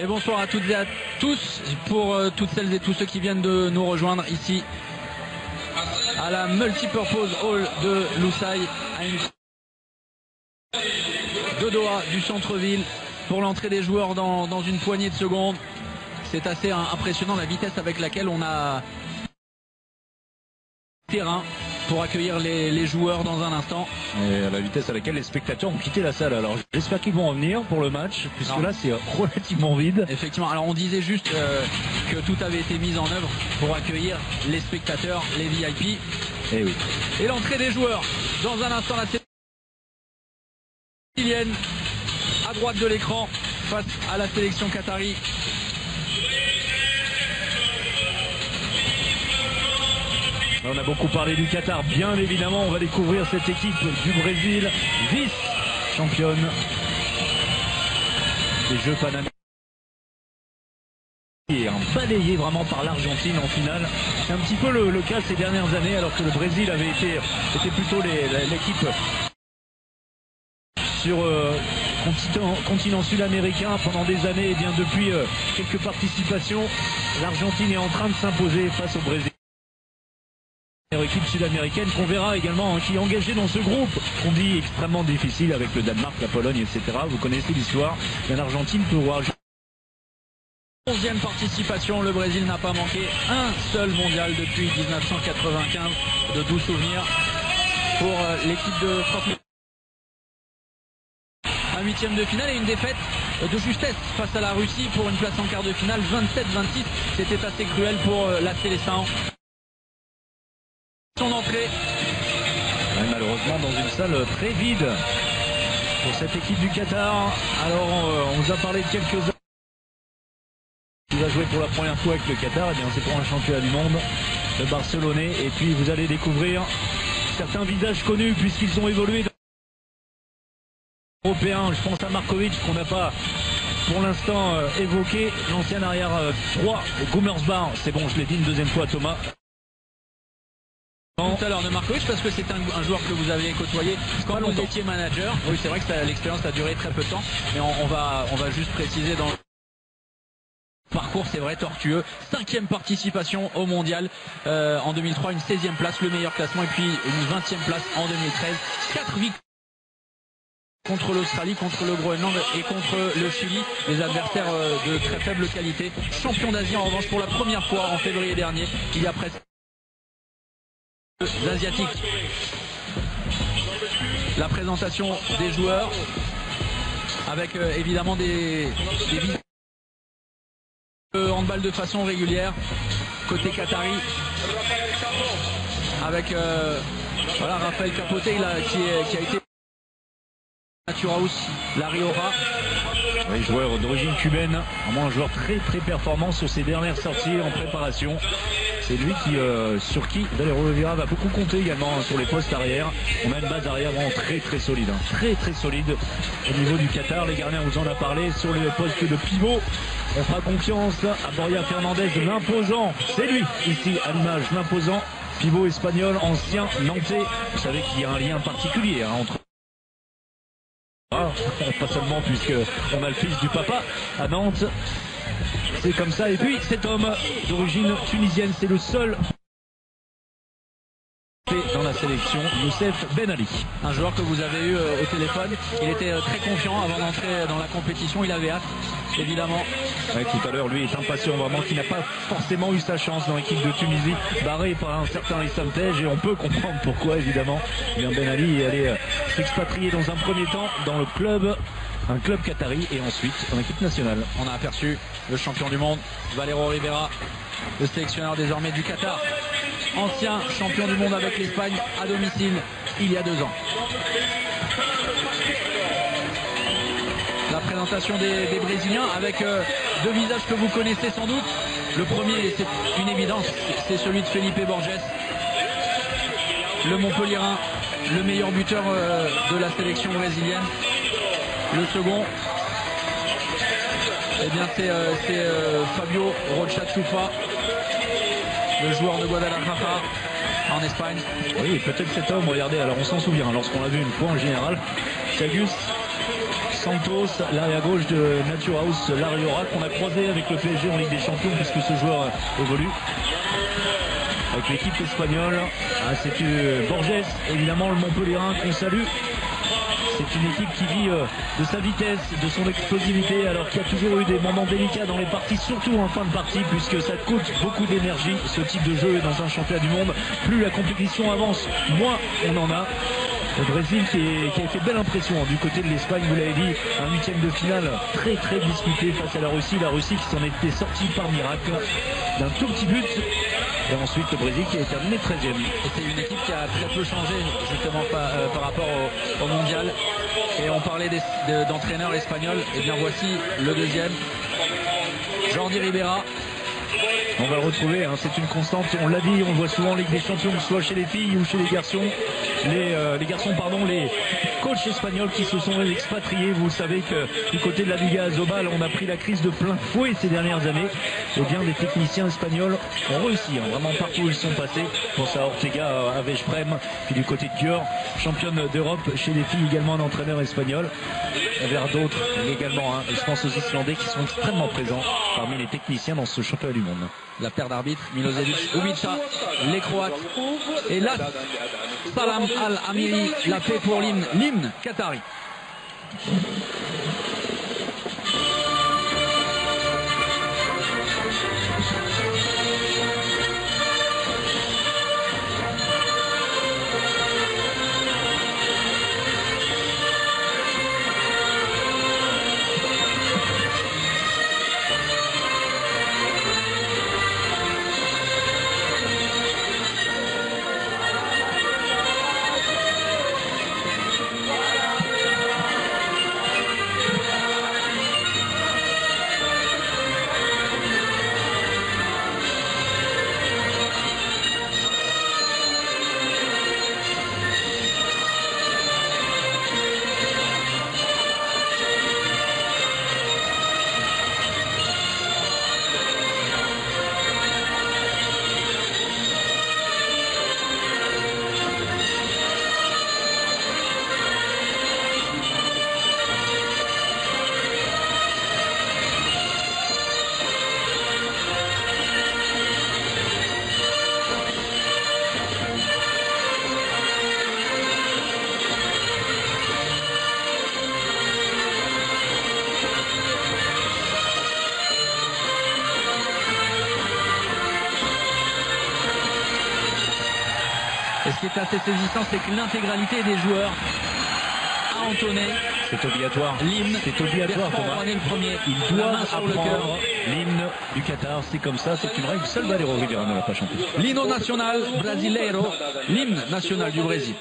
Et bonsoir à toutes et à tous pour toutes celles et tous ceux qui viennent de nous rejoindre ici à la Multipurpose Hall de Loussaï, de Doha, du centre-ville, pour l'entrée des joueurs dans une poignée de secondes. C'est assez impressionnant la vitesse avec laquelle on a terrain pour accueillir les joueurs dans un instant. Et à la vitesse à laquelle les spectateurs ont quitté la salle. Alors j'espère qu'ils vont revenir pour le match, puisque là c'est relativement vide. Effectivement, alors on disait juste que tout avait été mis en œuvre pour accueillir les spectateurs, les VIP. Et oui. Et l'entrée des joueurs, dans un instant, la brésilienne à droite de l'écran face à la sélection qatari. On a beaucoup parlé du Qatar, bien évidemment. On va découvrir cette équipe du Brésil, vice-championne des Jeux panaméricains, et balayé vraiment par l'Argentine en finale. C'est un petit peu le cas ces dernières années, alors que le Brésil était plutôt l'équipe sur continent sud-américain pendant des années. Et bien depuis quelques participations, l'Argentine est en train de s'imposer face au Brésil. Équipe sud-américaine qu'on verra également, qui est engagée dans ce groupe qu'on dit extrêmement difficile avec le Danemark, la Pologne, etc. Vous connaissez l'histoire. L'Argentine peut voir. 11e participation, le Brésil n'a pas manqué un seul mondial depuis 1995, de doux souvenirs pour l'équipe de France. Un 8e de finale et une défaite de justesse face à la Russie pour une place en quart de finale, 27-26. C'était assez cruel pour la Seleção. Son entrée. Ouais, malheureusement dans une salle très vide pour cette équipe du Qatar. Alors on vous a parlé de quelques heures qui va jouer pour la première fois avec le Qatar. Et bien c'est pour un championnat du monde, le Barcelonais. Et puis vous allez découvrir certains visages connus puisqu'ils ont évolué dans européen. Je pense à Markovic qu'on n'a pas pour l'instant évoqué, l'ancien arrière droit Gummersbach. C'est bon, je l'ai dit une deuxième fois, Thomas. Tout à l'heure de Markovic, parce que c'est un joueur que vous avez côtoyé quand vous étiez manager. Oui, c'est vrai que l'expérience a duré très peu de temps, mais on va juste préciser dans le parcours, c'est vrai, tortueux. 5e participation au mondial en 2003, une 16e place, le meilleur classement, et puis une 20e place en 2013. 4 victoires contre l'Australie, contre le Groenland et contre le Chili, les adversaires de très faible qualité. Champion d'Asie en revanche pour la première fois en février dernier, il y a presque asiatiques. La présentation des joueurs avec évidemment des handball de façon régulière côté qatari avec voilà, Raphaël Capote qui a été Naturaus, la Rioja. Oui, joueur d'origine cubaine, vraiment un joueur très très performant sur ses dernières sorties en préparation. C'est lui sur qui Valero Oliveira va beaucoup compter également sur les postes arrière. On a une base arrière vraiment très très solide, très très solide au niveau du Qatar. Les gardiens vous en a parlé sur les postes de pivot. On fera confiance à Borja Fernandez, l'imposant. C'est lui ici à l'image, l'imposant pivot espagnol, ancien nantais. Vous savez qu'il y a un lien particulier entre pas seulement puisque on a le fils du papa à Nantes. C'est comme ça. Et puis cet homme d'origine tunisienne, c'est le seul dans la sélection, Youssef Ben Ali. Un joueur que vous avez eu au téléphone. Il était très confiant avant d'entrer dans la compétition. Il avait hâte, évidemment. Ouais, tout à l'heure, lui est impatient vraiment, qui n'a pas forcément eu sa chance dans l'équipe de Tunisie, barré par un certain Issam Tej, et on peut comprendre pourquoi évidemment. Bien, Ben Ali est allé s'expatrier dans un premier temps dans le club. Un club qatari et ensuite en équipe nationale. On a aperçu le champion du monde, Valero Oliveira, le sélectionneur désormais du Qatar. Ancien champion du monde avec l'Espagne à domicile il y a 2 ans. La présentation des Brésiliens avec 2 visages que vous connaissez sans doute. Le premier, c'est une évidence, c'est celui de Felipe Borges, le Montpellierin, le meilleur buteur de la sélection brésilienne. Le second, eh bien c'est Fabio Rocha Chufa, le joueur de Guadalajara en Espagne. Oui, peut-être cet homme, regardez, alors on s'en souvient, lorsqu'on l'a vu une fois en général, Sagus Santos, l'arrière gauche de Naturaus Larriora, qu'on a croisé avec le PSG en Ligue des Champions puisque ce joueur évolue avec l'équipe espagnole. C'est Borges, évidemment le Montpellierin qu'on salue. C'est une équipe qui vit de sa vitesse, de son explosivité, alors qu'il y a toujours eu des moments délicats dans les parties, surtout en fin de partie, puisque ça coûte beaucoup d'énergie, ce type de jeu dans un championnat du monde. Plus la compétition avance, moins on en a. Le Brésil qui a fait belle impression du côté de l'Espagne, vous l'avez dit, un huitième de finale très disputé face à la Russie qui s'en était sortie par miracle d'un tout petit but. Et ensuite le Brésil qui a terminé 13e. Et c'est une équipe qui a très peu changé justement par rapport au mondial. Et on parlait d'entraîneurs espagnols. Et bien voici le deuxième, Jordi Ribera. On va le retrouver, c'est une constante, on l'a dit, on le voit souvent en Ligue des Champions, soit chez les filles ou chez les garçons. Les garçons, les coachs espagnols qui se sont expatriés. Vous savez que du côté de la Liga Asobal, on a pris la crise de plein fouet ces dernières années. Et bien des techniciens espagnols ont réussi, vraiment partout où ils sont passés. Je pense à Ortega, à Veszprém, puis du côté de Dior, championne d'Europe chez les filles, également un entraîneur espagnol. On verra d'autres également, je pense aux Islandais qui sont extrêmement présents parmi les techniciens dans ce championnat du monde. La paire d'arbitres, Milosevic, Ubica, les Croates et Las Salam Al-Amiri, la paix pour l'hymne qatari. Et ce qui est assez saisissant, c'est que l'intégralité des joueurs a entonné. C'est obligatoire. L'hymne. C'est obligatoire. Le premier. Ils doivent apprendre l'hymne du Qatar. C'est comme ça. C'est une règle. Seul Valero Rivera ne l'a pas chanté. L'hymne national brasileiro. L'hymne national du Brésil.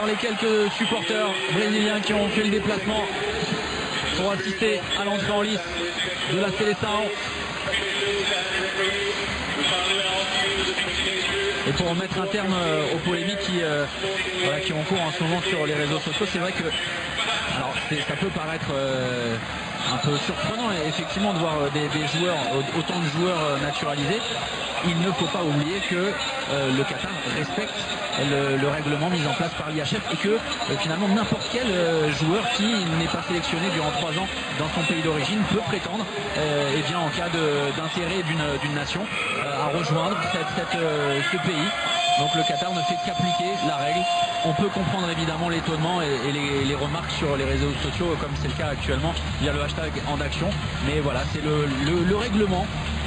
Les quelques supporters brésiliens qui ont fait le déplacement pour assister à l'entrée en lice de la Seleção. Et pour mettre un terme aux polémiques qui ont cours en ce moment sur les réseaux sociaux, c'est vrai que alors ça peut paraître un peu surprenant effectivement de voir des joueurs, autant de joueurs naturalisés. Il ne faut pas oublier que le Qatar respecte le règlement mis en place par l'IHF et que finalement n'importe quel joueur qui n'est pas sélectionné durant 3 ans dans son pays d'origine peut prétendre et bien, en cas d'intérêt d'une nation à rejoindre ce pays. Donc le Qatar ne fait qu'appliquer la règle. On peut comprendre évidemment l'étonnement et les remarques sur les réseaux sociaux comme c'est le cas actuellement via le hashtag En Action. Mais voilà, c'est le règlement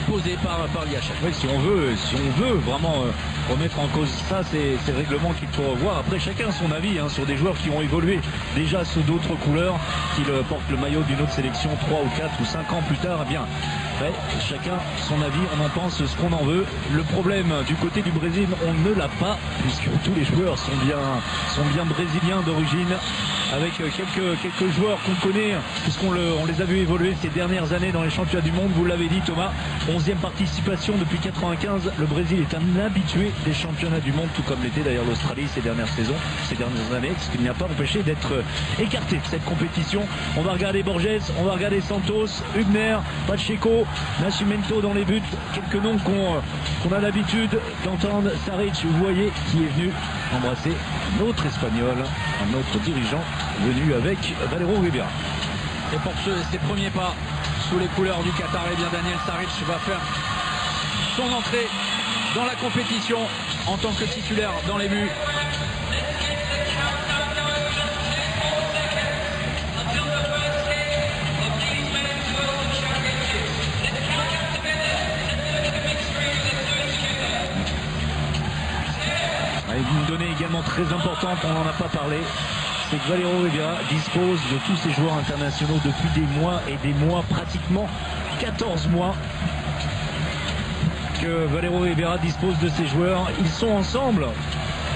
posé par l'IHF. Oui, si on veut vraiment remettre en cause ça, c'est le règlement qu'il faut revoir. Après, chacun a son avis sur des joueurs qui ont évolué déjà sous d'autres couleurs, qui portent le maillot d'une autre sélection 3 ou 4 ou 5 ans plus tard. Eh bien, chacun son avis, on en pense ce qu'on en veut. Le problème du côté du Brésil, on ne l'a pas, puisque tous les joueurs sont bien brésiliens d'origine, avec quelques joueurs qu'on connaît, puisqu'on les a vus évoluer ces dernières années dans les championnats du monde. Vous l'avez dit, Thomas, 11e participation depuis 95. Le Brésil est un habitué des championnats du monde, tout comme l'était d'ailleurs l'Australie ces dernières saisons, ces dernières années, ce qui n'a pas empêché d'être écarté de cette compétition. On va regarder Borges, on va regarder Santos, Hübner, Pacheco, Nascimento dans les buts, quelques noms qu'on a l'habitude d'entendre. Saric, vous voyez, qui est venu embrasser notre Espagnol, un autre dirigeant venu avec Valero Rivera. Et pour ses premiers pas sous les couleurs du Qatar, et bien Daniel Saric va faire son entrée dans la compétition en tant que titulaire dans les buts. Une donnée également très importante, on n'en a pas parlé, c'est que Valero Rivera dispose de tous ses joueurs internationaux depuis des mois et des mois, pratiquement 14 mois que Valero Rivera dispose de ses joueurs. Ils sont ensemble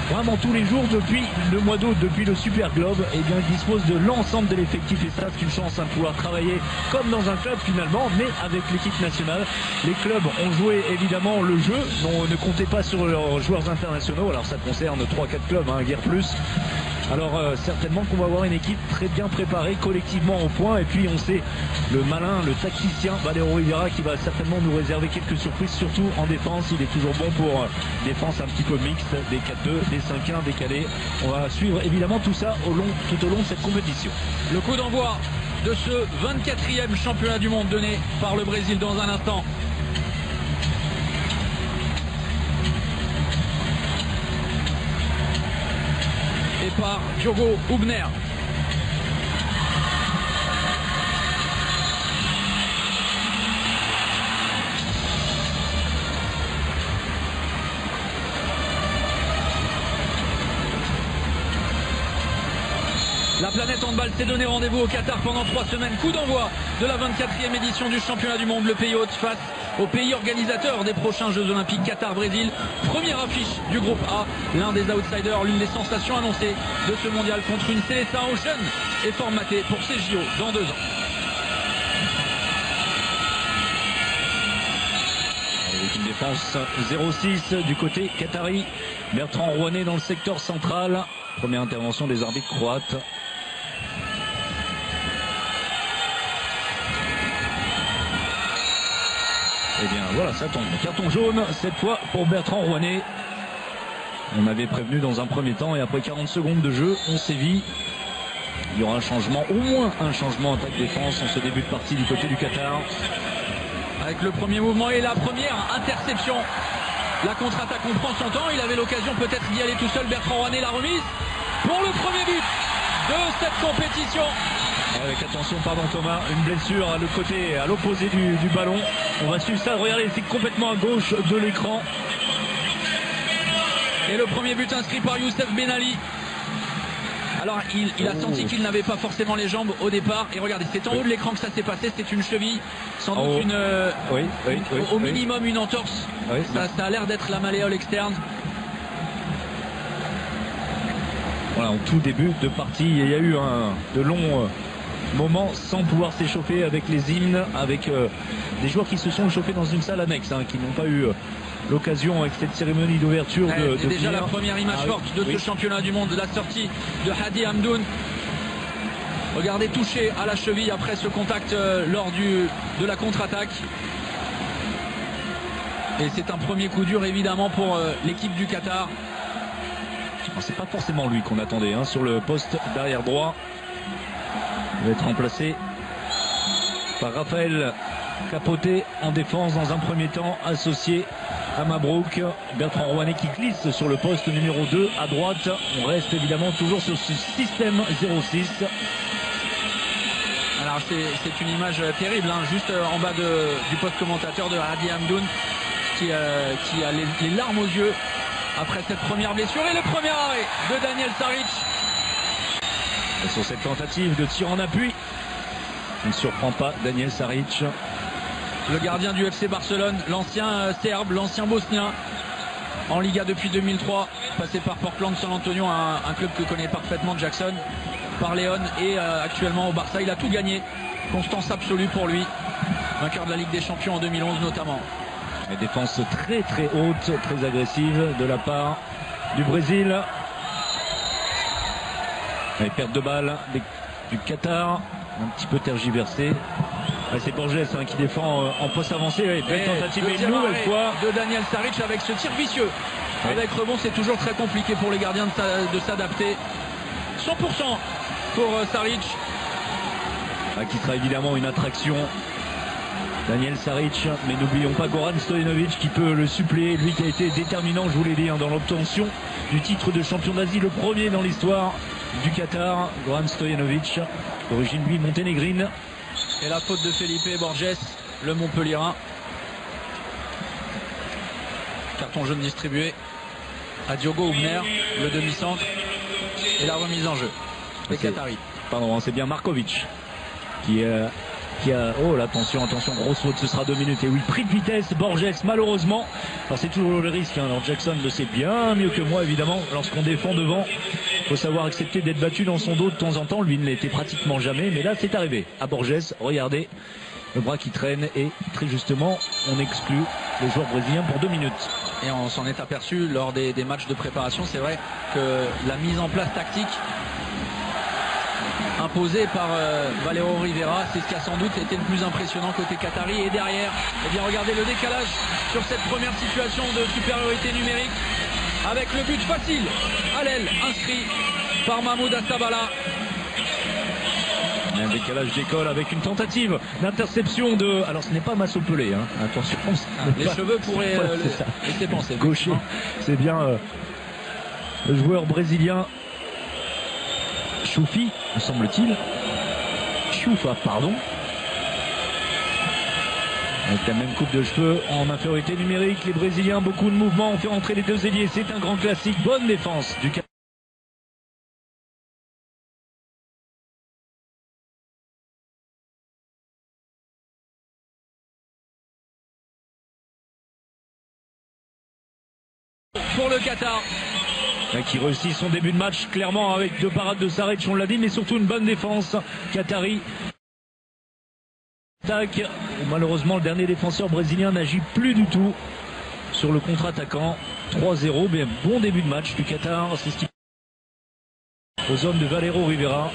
vraiment tous les jours depuis le mois d'août, depuis le Super Globe. Et bien, il dispose de l'ensemble de l'effectif et ça, c'est une chance de pouvoir travailler comme dans un club finalement, mais avec l'équipe nationale. Les clubs ont joué évidemment le jeu, ne comptez pas sur leurs joueurs internationaux. Alors ça concerne 3-4 clubs, guère plus. Alors certainement qu'on va avoir une équipe très bien préparée, collectivement au point. Et puis on sait, le malin, le tacticien Valero Rivera qui va certainement nous réserver quelques surprises, surtout en défense. Il est toujours bon pour défense un petit peu mixte, des 4-2, des 5-1 décalés. On va suivre évidemment tout ça tout au long de cette compétition. Le coup d'envoi de ce 24e championnat du monde donné par le Brésil dans un instant. Et par Diogo Hübner. La planète handball s'est donné rendez-vous au Qatar pendant 3 semaines. Coup d'envoi de la 24e édition du championnat du monde. Le pays hôte face au pays organisateur des prochains Jeux Olympiques Qatar-Brésil. Première affiche du groupe A. L'un des outsiders, l'une des sensations annoncées de ce mondial contre une Seleção jeune et formatée pour ces JO dans 2 ans. Avec une défense 0-6 du côté qatari. Bertrand Rouanet dans le secteur central. Première intervention des arbitres croates. Et bien voilà, ça tombe. Carton jaune, cette fois pour Bertrand Rouanet. On avait prévenu dans un premier temps et après 40 secondes de jeu, on sévit. Il y aura un changement, au moins un changement attaque-défense en ce début de partie du côté du Qatar. Avec le premier mouvement et la première interception. La contre-attaque, on prend son temps. Il avait l'occasion peut-être d'y aller tout seul. Bertrand Rouanet, la remise pour le premier but de cette compétition. Avec attention, pardon Thomas, une blessure à l'opposé du ballon. On va suivre ça. Regardez, c'est complètement à gauche de l'écran. Et le premier but inscrit par Youssef Benali. Alors il a senti qu'il n'avait pas forcément les jambes au départ. Et regardez, c'est en haut de l'écran que ça s'est passé. C'est une cheville, sans doute au minimum une entorse. Oui, ça a l'air d'être la malléole externe. Voilà, en tout début de partie, il y a eu de longs moments sans pouvoir s'échauffer avec les hymnes, avec des joueurs qui se sont échauffés dans une salle annexe, qui n'ont pas eu l'occasion avec cette cérémonie d'ouverture de déjà la première image forte de ce championnat du monde, la sortie de Hadi Hamdoun. Regardez, touché à la cheville après ce contact lors de la contre-attaque. Et c'est un premier coup dur évidemment pour l'équipe du Qatar. C'est pas forcément lui qu'on attendait hein, sur le poste d'arrière droit. Il va être remplacé par Raphaël Capote en défense dans un premier temps, associé à Mabrouk. Bertrand Rouanet qui glisse sur le poste numéro 2 à droite. On reste évidemment toujours sur ce système 0-6. Alors c'est une image terrible, hein, juste en bas du poste commentateur de Hadi Hamdoun qui a les larmes aux yeux après cette première blessure et le premier arrêt de Daniel Saric. Et sur cette tentative de tir en appui, il ne surprend pas Daniel Saric. Le gardien du FC Barcelone, l'ancien Serbe, l'ancien Bosnien, en Liga depuis 2003, passé par Portland San Antonio, un club que connaît parfaitement Jackson, par Léon et actuellement au Barça. Il a tout gagné, constance absolue pour lui, vainqueur de la Ligue des Champions en 2011 notamment. Une défense très très haute, très agressive de la part du Brésil. Et perte de balle du Qatar, un petit peu tergiversé. C'est Borges hein, qui défend en poste avancé. Belle tentative et une nouvelle fois de Daniel Saric avec ce tir vicieux. Ouais. Avec rebond, c'est toujours très compliqué pour les gardiens de s'adapter. 100% pour Saric. Qui sera évidemment une attraction. Daniel Saric, mais n'oublions pas Goran Stojanovic qui peut le suppléer, lui qui a été déterminant, je vous l'ai dit, hein, dans l'obtention du titre de champion d'Asie, le premier dans l'histoire du Qatar. Goran Stojanovic, d'origine lui monténégrine. Et la faute de Felipe Borges, le Montpellierin. Carton jaune distribué à Diogo Hubner, le demi-centre, et la remise en jeu des Qataris. Pardon, c'est bien Markovic qui a... Oh attention, grosse faute, ce sera 2 minutes. Et oui, pris de vitesse, Borges malheureusement. Alors c'est toujours le risque, hein. Alors Jackson le sait bien mieux que moi évidemment. Lorsqu'on défend devant, il faut savoir accepter d'être battu dans son dos de temps en temps. Lui ne l'était pratiquement jamais, mais là c'est arrivé à Borges. Regardez, le bras qui traîne et très justement on exclut le joueur brésilien pour 2 minutes. Et on s'en est aperçu lors des matchs de préparation. C'est vrai que la mise en place tactique imposé par Valero Rivera, c'est ce qui a sans doute été le plus impressionnant côté qatari. Et derrière, eh bien regardez le décalage sur cette première situation de supériorité numérique avec le but facile à l'aile inscrit par Mahmoud Astabala. Un décalage d'école avec une tentative d'interception de... Alors ce n'est pas Massopelé, hein. Attention. Les cheveux pourraient laisser penser. Gaucher, c'est bien le joueur brésilien Choufi, me semble-t-il. Choufa, pardon. Avec la même coupe de cheveux en infériorité numérique. Les Brésiliens, beaucoup de mouvements, ont fait rentrer les deux ailiers. C'est un grand classique. Bonne défense du Qatar. Pour le Qatar. Qui réussit son début de match clairement avec 2 parades de Saric, on l'a dit, mais surtout une bonne défense qatari. Attaque. Malheureusement, le dernier défenseur brésilien n'agit plus du tout sur le contre-attaquant. 3-0, mais bon début de match du Qatar. C'est ce qui aux hommes de Valero Rivera.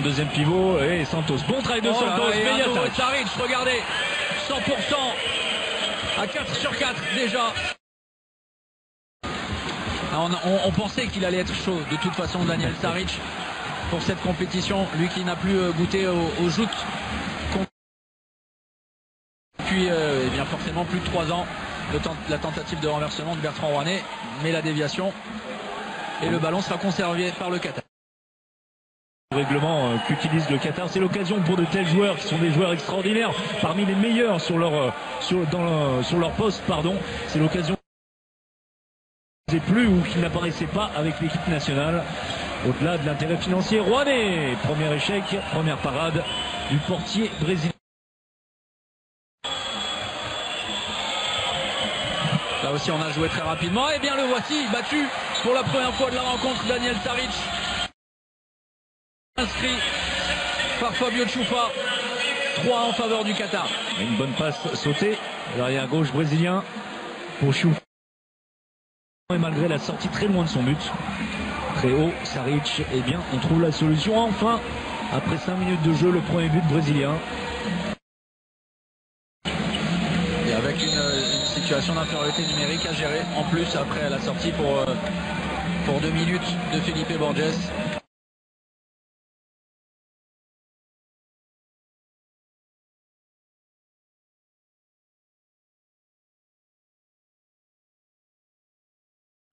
Deuxième pivot et Santos. Bon travail de Santos. Et Saric, regardez, 100% à 4 sur 4 déjà. On pensait qu'il allait être chaud de toute façon, Daniel Saric, pour cette compétition. Lui qui n'a plus goûté aux joutes depuis eh bien forcément plus de 3 ans. La tentative de renversement de Bertrand Rouanet, mais la déviation. Et le ballon sera conservé par le Qatar. Le règlement qu'utilise le Qatar, c'est l'occasion pour de tels joueurs qui sont des joueurs extraordinaires, parmi les meilleurs sur leur poste, pardon. C'est l'occasion qui plus ou qui n'apparaissait pas avec l'équipe nationale. Au-delà de l'intérêt financier, Rouanet, premier échec, première parade du portier brésilien. Là aussi on a joué très rapidement. Et bien le voici battu pour la première fois de la rencontre, Daniel Saric. Inscrit par Fabio Choufa. 3 en faveur du Qatar. Une bonne passe sautée. L'arrière gauche brésilien pour Chou. Et malgré la sortie très loin de son but, très haut, Saric, eh bien, on trouve la solution. Enfin, après 5 minutes de jeu, le premier but brésilien. Et avec une situation d'infériorité numérique à gérer, en plus, après la sortie pour 2 minutes de Felipe Borges.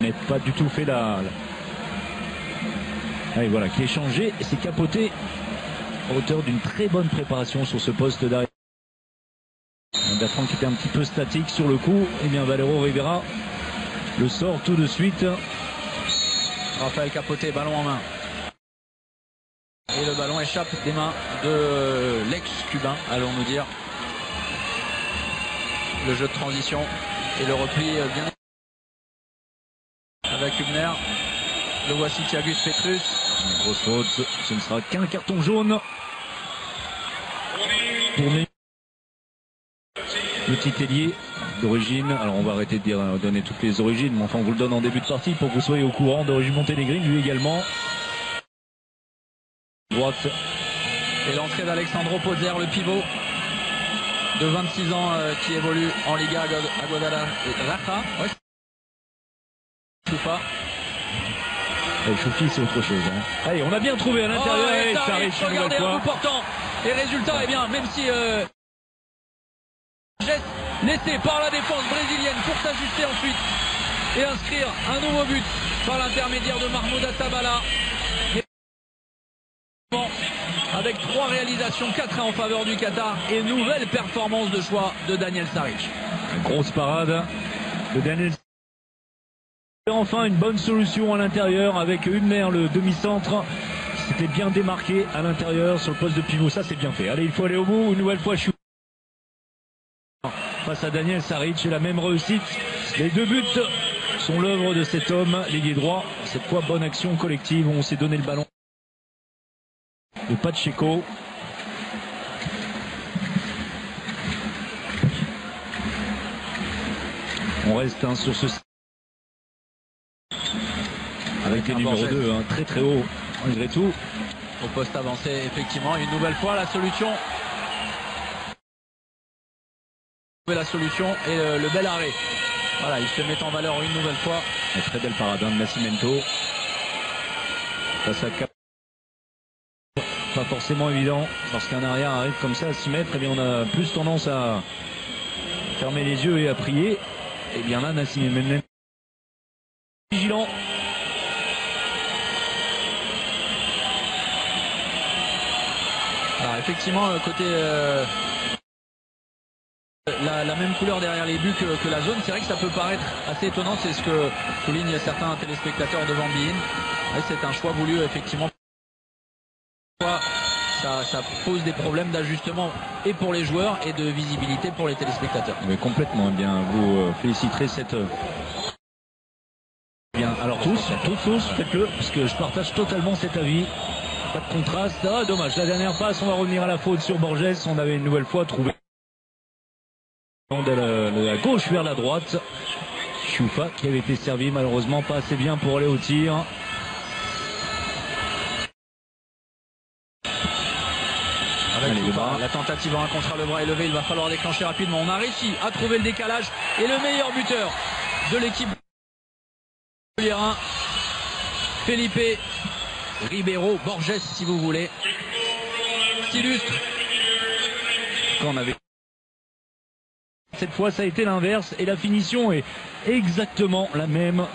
N'est pas du tout fait et voilà, qui est changé et c'est capoté à hauteur d'une très bonne préparation sur ce poste d'arrière. Bertrand qui était un petit peu statique sur le coup, et bien Valero Rivera le sort tout de suite. Raphaël Capote, ballon en main. Et le ballon échappe des mains de l'ex-cubain, allons-nous dire. Le jeu de transition et le repli bien avec Hübner. Le voici Thiagus Petrus. Une grosse faute, ce ne sera qu'un carton jaune. Tourné. Petit ailier d'origine, alors on va arrêter de donner toutes les origines, mais enfin on vous le donne en début de partie pour que vous soyez au courant. D'origine monténégrine, lui également. Droite. Et l'entrée d'Alexandro Pozer, le pivot de 26 ans qui évolue en Liga à Guadalajara. Ouais. Choufa. Et Choufi, c'est autre chose. Hein. Allez, on a bien trouvé à l'intérieur. Et ça arrive une nouvelle fois. Portant. Et résultat, eh bien, même si geste laissé par la défense brésilienne pour s'ajuster ensuite et inscrire un nouveau but par l'intermédiaire de Mahmoud Atabala. Avec 3 réalisations, 4 en faveur du Qatar et nouvelle performance de choix de Daniel Saric. Grosse parade de Daniel Saric. Et enfin une bonne solution à l'intérieur avec Hübner, le demi-centre. C'était bien démarqué à l'intérieur sur le poste de pivot, ça c'est bien fait. Allez, il faut aller au bout, une nouvelle fois Chou face à Daniel Saric, et la même réussite. Les 2 buts sont l'œuvre de cet homme, l'ailier droit. Cette fois, bonne action collective, on s'est donné le ballon de Pacheco. On reste sur ce avec les numéros 2 très très haut malgré tout. Au poste avancé, effectivement, une nouvelle fois la solution. La solution et le bel arrêt. Voilà, il se met en valeur une nouvelle fois. Une très belle parade de Nascimento. Face à Cap. Pas forcément évident, lorsqu'un arrière arrive comme ça à 6 mètres, eh bien on a plus tendance à fermer les yeux et à prier. Et bien là, Nascimento vigilant. Alors effectivement, côté la même couleur derrière les buts que la zone, c'est vrai que ça peut paraître assez étonnant, c'est ce que soulignent certains téléspectateurs devant Bein. C'est un choix voulu effectivement. Ça pose des problèmes d'ajustement et pour les joueurs et de visibilité pour les téléspectateurs. Mais complètement, eh bien vous féliciterez cette... Bien, alors tous, faites-le, parce que je partage totalement cet avis. Pas de contraste. Ah, dommage, la dernière passe, on va revenir à la faute sur Borges. On avait une nouvelle fois trouvé de la gauche vers la droite. Choufa qui avait été servi malheureusement pas assez bien pour aller au tir. La tentative en un contre, le bras est levé, il va falloir déclencher rapidement. On a réussi à trouver le décalage et le meilleur buteur de l'équipe Felipe Ribeiro Borges, si vous voulez, s'illustre. Quand on avait... Cette fois ça a été l'inverse et la finition est exactement la même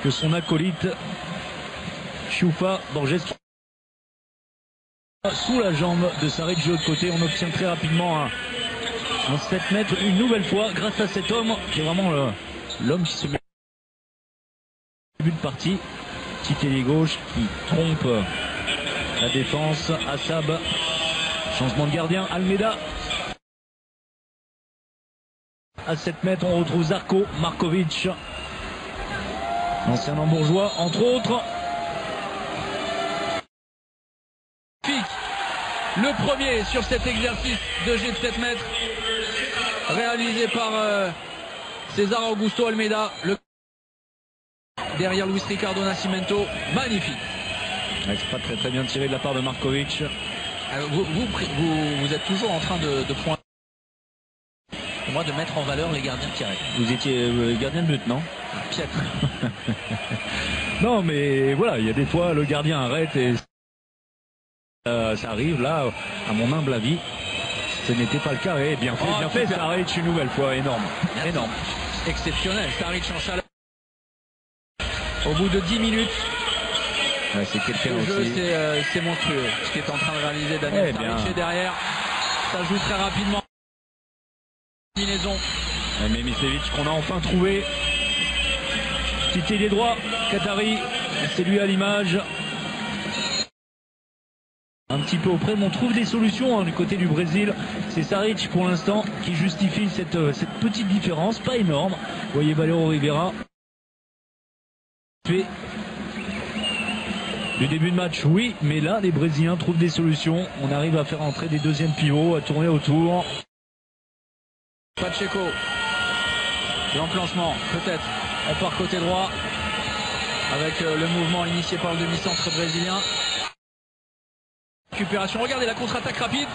que son acolyte Choufa. Borges sous la jambe de Saric de l'autre côté. On obtient très rapidement un 7 mètres une nouvelle fois grâce à cet homme qui est vraiment l'homme qui se met début de partie. Petit ailier gauche qui trompe la défense. Assab, changement de gardien. Almeida à 7 mètres. On retrouve Zarko Markovic, l'ancien hambourgeois entre autres. Le premier sur cet exercice de jet de 7 mètres réalisé par César Augusto Almeida. Derrière Luis Ricardo Nascimento, magnifique. C'est pas très bien tiré de la part de Markovic. Vous êtes toujours en train de pointer. Pour moi, de mettre en valeur les gardiens qui arrêtent. Vous étiez gardien de but, non? Piètre. Non, mais voilà, il y a des fois le gardien arrête et ça arrive là, à mon humble avis. Ce n'était pas le cas. Et bien fait, Saric une nouvelle fois, énorme. Énorme. Exceptionnel, Saric en chaleur. Au bout de 10 minutes. Ouais, c'est quelqu'un le jeu, aussi. C'est monstrueux. Ce qui est en train de réaliser Daniel Saric derrière. Ça joue très rapidement. Combinaison. Mais Mislevic qu'on a enfin trouvé. Petit ailier droit, Qatari, c'est lui à l'image. Un petit peu auprès, mais on trouve des solutions du côté du Brésil. C'est Saric pour l'instant qui justifie cette petite différence, pas énorme. Vous voyez Valero Rivera. Fait du début de match, oui, mais là les Brésiliens trouvent des solutions. On arrive à faire entrer des deuxièmes pivots, à tourner autour. Pacheco, l'enclenchement, peut-être. On part côté droit avec le mouvement initié par le demi-centre brésilien. Récupération, regardez la contre-attaque rapide.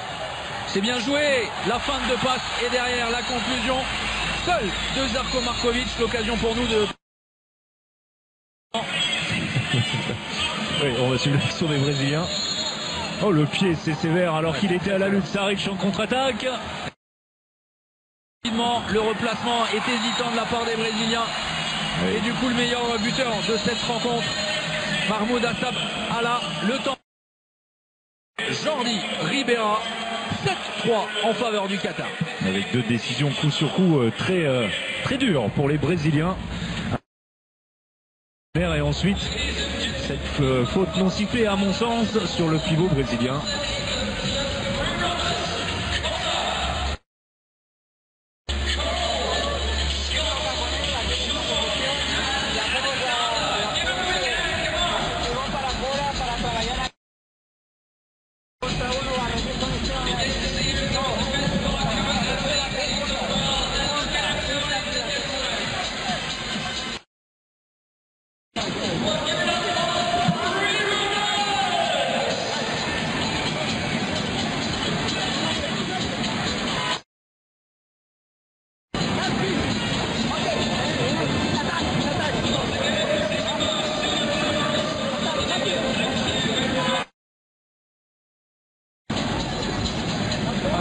C'est bien joué, la fin de passe et derrière la conclusion. Seul de Žarko Markovic, l'occasion pour nous de... Oui, on va suivre l'action des Brésiliens. Oh, le pied, c'est sévère alors qu'il était à la lutte. Saric en contre-attaque. Le replacement est hésitant de la part des Brésiliens. Oui. Et du coup, le meilleur buteur de cette rencontre, Mahmoud Asabala, le temps. Jordi Ribera, 7-3 en faveur du Qatar. Avec deux décisions coup sur coup très dures pour les Brésiliens. Et ensuite, cette faute non sifflée à mon sens sur le pivot brésilien.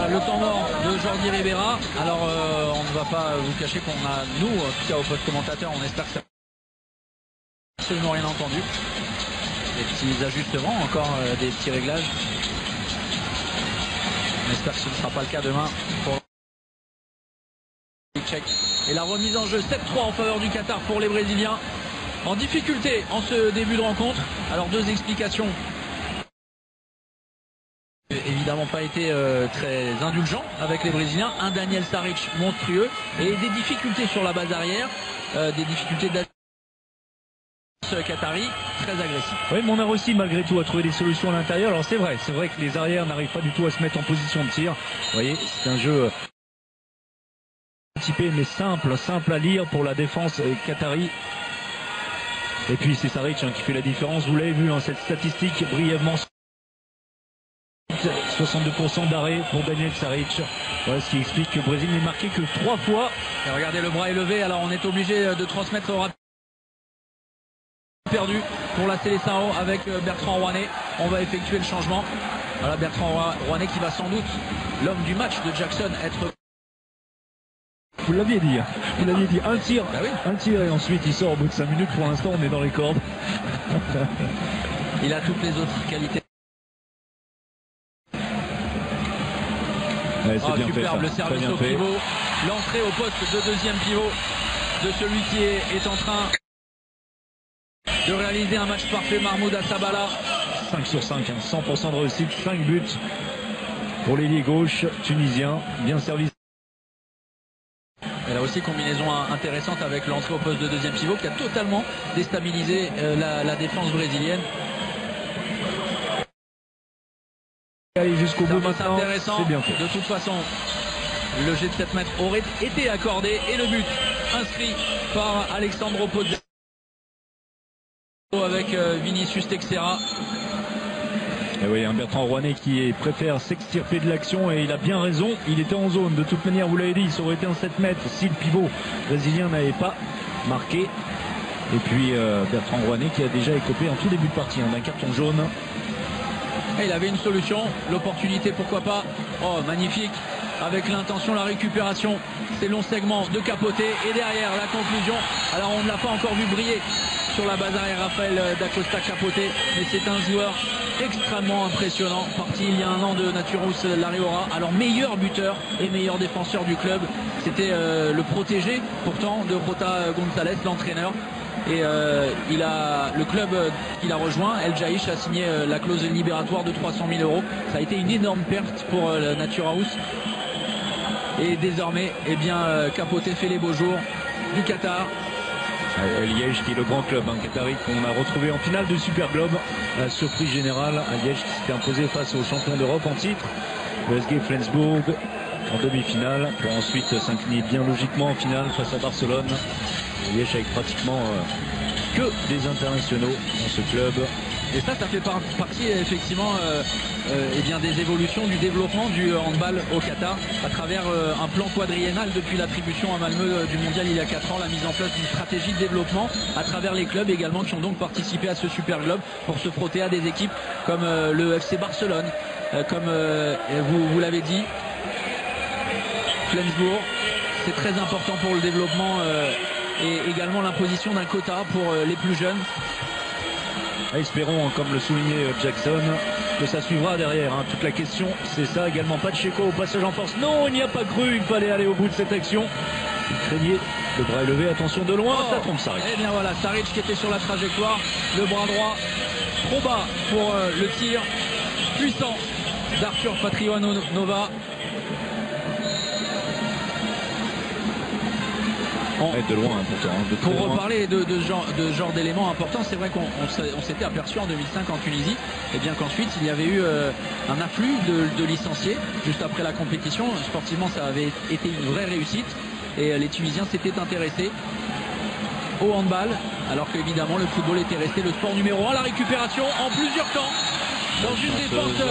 Le temps mort de Jordi Ribera. Alors on ne va pas vous cacher qu'on a, nous, en tout cas au poste commentateur, on espère que ça n'a absolument rien entendu. Des petits ajustements, encore des petits réglages. On espère que ce ne sera pas le cas demain pour et la remise en jeu 7-3 en faveur du Qatar pour les Brésiliens. En difficulté en ce début de rencontre. Alors deux explications. Évidemment pas été très indulgent avec les Brésiliens. Un Daniel Saric monstrueux et des difficultés sur la base arrière, des difficultés de Qatari très agressif. Oui, mais on a réussi malgré tout à trouver des solutions à l'intérieur. Alors c'est vrai que les arrières n'arrivent pas du tout à se mettre en position de tir. Vous voyez, c'est un jeu typé mais simple à lire pour la défense qatari. Et puis c'est Saric qui fait la différence. Vous l'avez vu, cette statistique brièvement. 62% d'arrêt pour Daniel Saric. Voilà ce qui explique que le Brésil n'est marqué que 3 fois. Et regardez, le bras est levé, alors on est obligé de transmettre rapidement. Perdu pour la Seleção avec Bertrand Rouanet. On va effectuer le changement. Voilà Bertrand Rouanet qui va sans doute, l'homme du match de Jackson, être... Vous l'aviez dit, un tir, bah oui. Un tir et ensuite il sort au bout de 5 minutes. Pour l'instant on est dans les cordes. Il a toutes les autres qualités. Ouais, c'est bien superbe, fait, le service au pivot, l'entrée au poste de deuxième pivot de celui qui est en train de réaliser un match parfait, Mahmoud Asabala. 5 sur 5, 100% de réussite, 5 buts pour l'ailier gauche tunisien, bien servi. Et là aussi combinaison intéressante avec l'entrée au poste de deuxième pivot qui a totalement déstabilisé la défense brésilienne. aller jusqu'au bout C'est maintenant, intéressant. c'est bien fait. De toute façon, le jet de 7 mètres aurait été accordé et le but inscrit par Alexandro Pozzo avec Vinicius Texera. Et oui, un Bertrand Rouanet qui préfère s'extirper de l'action et il a bien raison, il était en zone. De toute manière, vous l'avez dit, ça aurait été un 7 mètres si le pivot brésilien n'avait pas marqué. Et puis Bertrand Rouanet qui a déjà écopé en tout début de partie d'un carton jaune. Et il avait une solution, l'opportunité, pourquoi pas. Oh, magnifique, avec l'intention, la récupération, ces longs segments de Capote et derrière la conclusion. Alors on ne l'a pas encore vu briller sur la base arrière, Rafael d'Acosta Capote, mais c'est un joueur extrêmement impressionnant, parti il y a un an de Naturhaus Larrauri, alors meilleur buteur et meilleur défenseur du club. C'était le protégé pourtant de Rota González, l'entraîneur. Et le club qu'il a rejoint, El Jaïch, a signé la clause libératoire de 300 000 €. Ça a été une énorme perte pour Naturhaus. Et désormais, eh bien, Capote fait les beaux jours du Qatar. Liège qui est le grand club qatari qu'on a retrouvé en finale de Super Globe. La surprise générale à Liège qui s'était imposé face aux champions d'Europe en titre. Le SG Flensburg en demi-finale pour ensuite s'incliner bien logiquement en finale face à Barcelone. Liège avec pratiquement que des internationaux dans ce club. Et ça fait partie effectivement eh bien, des évolutions du développement du handball au Qatar à travers un plan quadriennal depuis l'attribution à Malmö du mondial il y a 4 ans, la mise en place d'une stratégie de développement à travers les clubs également qui ont donc participé à ce Super Globe pour se frotter à des équipes comme le FC Barcelone, comme vous l'avez dit, Flensburg. C'est très important pour le développement et également l'imposition d'un quota pour les plus jeunes. Espérons, comme le soulignait Jackson, que ça suivra derrière. Toute la question, c'est ça également. Pacheco au passage en force. Non, il n'y a pas cru. Il fallait aller au bout de cette action. Il craignait, le bras élevé. Attention de loin, ça trompe Saric. Et bien voilà, Saric qui était sur la trajectoire. Le bras droit trop bas pour le tir puissant d'Arthur Patriano-Nova. De loin pourtant. Pour reparler de genre d'éléments importants, c'est vrai qu'on s'était aperçu en 2005 en Tunisie, et bien qu'ensuite il y avait eu un afflux de licenciés juste après la compétition. Sportivement, ça avait été une vraie réussite et les Tunisiens s'étaient intéressés au handball, alors qu'évidemment le football était resté le sport numéro 1. La récupération en plusieurs temps dans une défense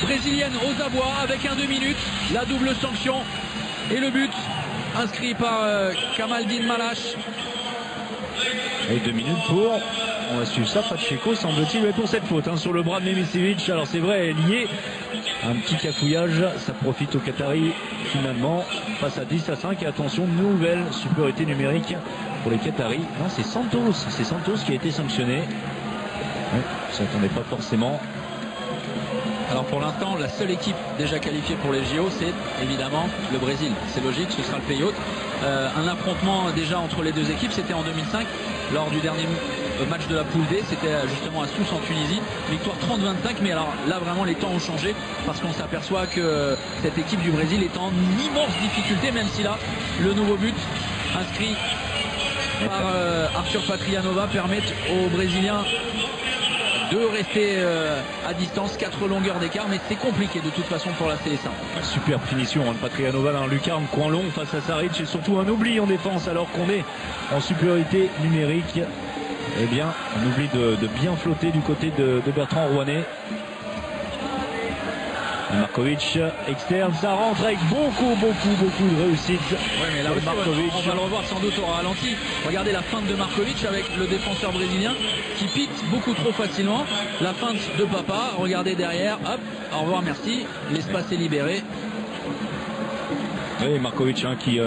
brésilienne aux abois avec un 2 minutes, la double sanction et le but inscrit par Kamaldine Malache. Et 2 minutes pour, on va suivre ça, Pacheco semble-t-il, mais pour cette faute sur le bras de Memisevic. Alors c'est vrai, lié, un petit cafouillage, ça profite aux Qataris finalement, face à 10-5. Et attention, nouvelle supériorité numérique pour les Qataris. Non, c'est Santos qui a été sanctionné. Ouais, ça n'attendait pas forcément. Alors pour l'instant, la seule équipe déjà qualifiée pour les JO, c'est évidemment le Brésil. C'est logique, ce sera le pays hôte. Un affrontement déjà entre les deux équipes, c'était en 2005, lors du dernier match de la poule D. C'était justement à Sousse en Tunisie. Victoire 30-25, mais alors là vraiment les temps ont changé parce qu'on s'aperçoit que cette équipe du Brésil est en immense difficulté, même si là, le nouveau but inscrit par Arthur Patrianova permet aux Brésiliens de rester à distance, 4 longueurs d'écart, mais c'est compliqué de toute façon pour la CS1. Superbe finition de Patrianova, un lucarne coin long face à Saric et surtout un oubli en défense alors qu'on est en supériorité numérique. Eh bien, on oublie de bien flotter du côté de Bertrand Rouanet. Markovic externe, ça rentre avec beaucoup de réussite. Ouais, mais là aussi, Markovic, on va le revoir sans doute au ralenti. Regardez la feinte de Markovic avec le défenseur brésilien qui pique beaucoup trop facilement. La feinte de Papa, regardez derrière, hop, au revoir, merci. L'espace est libéré. Oui, Markovic qui,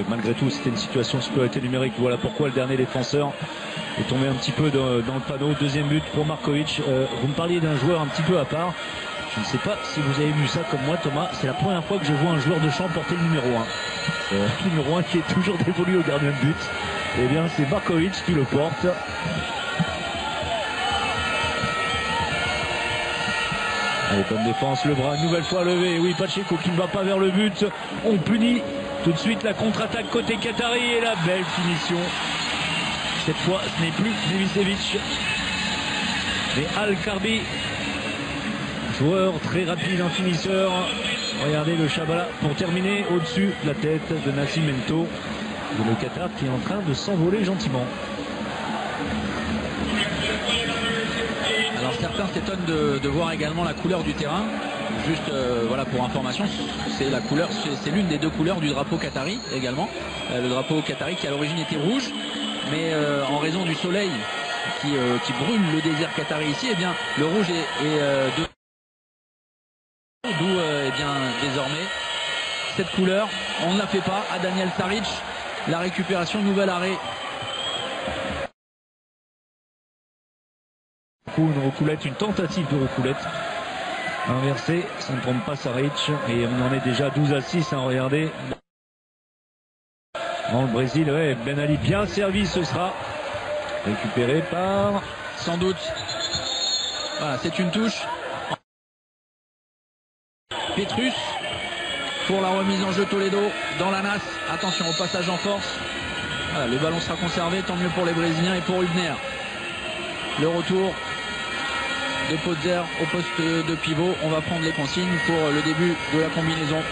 malgré tout, c'était une situation de supériorité numérique. Voilà pourquoi le dernier défenseur est tombé un petit peu dans le panneau. Deuxième but pour Markovic. Vous me parliez d'un joueur un petit peu à part. Je ne sais pas si vous avez vu ça comme moi, Thomas. C'est la première fois que je vois un joueur de champ porter le numéro 1. Le numéro 1 qui est toujours dévolu au gardien de but. Eh bien, c'est Markovic qui le porte. Allez, bonne défense, le bras une nouvelle fois levé. Oui, Pacheco qui ne va pas vers le but. On punit tout de suite la contre-attaque côté qatari et la belle finition. Cette fois, ce n'est plus Memisevic, mais Al-Karbi. joueur très rapide, un finisseur. Regardez le Chabala pour terminer au-dessus de la tête de Nascimento. Et le Qatar qui est en train de s'envoler gentiment. Alors certains s'étonnent de voir également la couleur du terrain. Juste voilà, pour information, c'est la couleur, c'est l'une des deux couleurs du drapeau qatari également. Le drapeau qatari qui à l'origine était rouge, mais en raison du soleil qui brûle le désert qatari ici, eh bien le rouge est d'où eh bien désormais cette couleur. On ne la fait pas à Daniel Saric. La récupération, nouvel arrêt. Une reculette, une tentative de reculette inversée, ça ne trompe pas Saric, et on en est déjà 12-6, hein, regardez. Dans le Brésil, ouais, Ben Ali bien servi, ce sera récupéré par... Sans doute. Voilà, c'est une touche. Petrus pour la remise en jeu. Toledo dans la nasse. Attention au passage en force. Voilà, le ballon sera conservé, tant mieux pour les Brésiliens et pour Hübner. Le retour de Podzer au poste de pivot. On va prendre les consignes pour le début de la combinaison.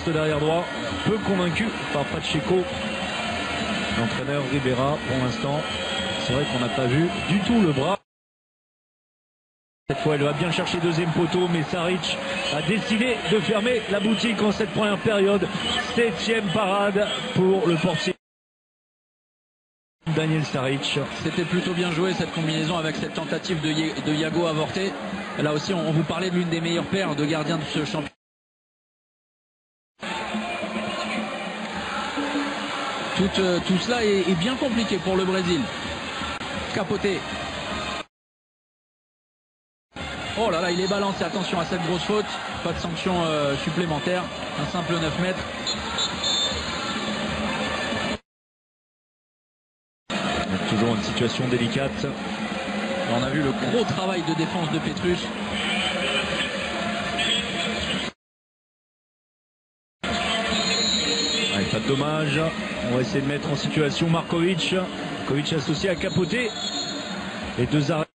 Derrière droit, peu convaincu par Pacheco. L'entraîneur Ribera pour l'instant. C'est vrai qu'on n'a pas vu du tout le bras. Cette fois elle va bien chercher deuxième poteau, mais Saric a décidé de fermer la boutique en cette première période. 7e parade pour le portier Daniel Saric. C'était plutôt bien joué cette combinaison avec cette tentative de Yago avorté. Là aussi on vous parlait de l'une des meilleures paires de gardiens de ce championnat. Tout cela est bien compliqué pour le Brésil. Capoté. Oh là là, il est balancé. Attention à cette grosse faute. Pas de sanction supplémentaire. Un simple 9 mètres. Toujours une situation délicate. On a vu le gros travail de défense de Petrus. Ouais, pas de dommage. On va essayer de mettre en situation Markovic. Markovic associé à Capoté. Les deux arrêts.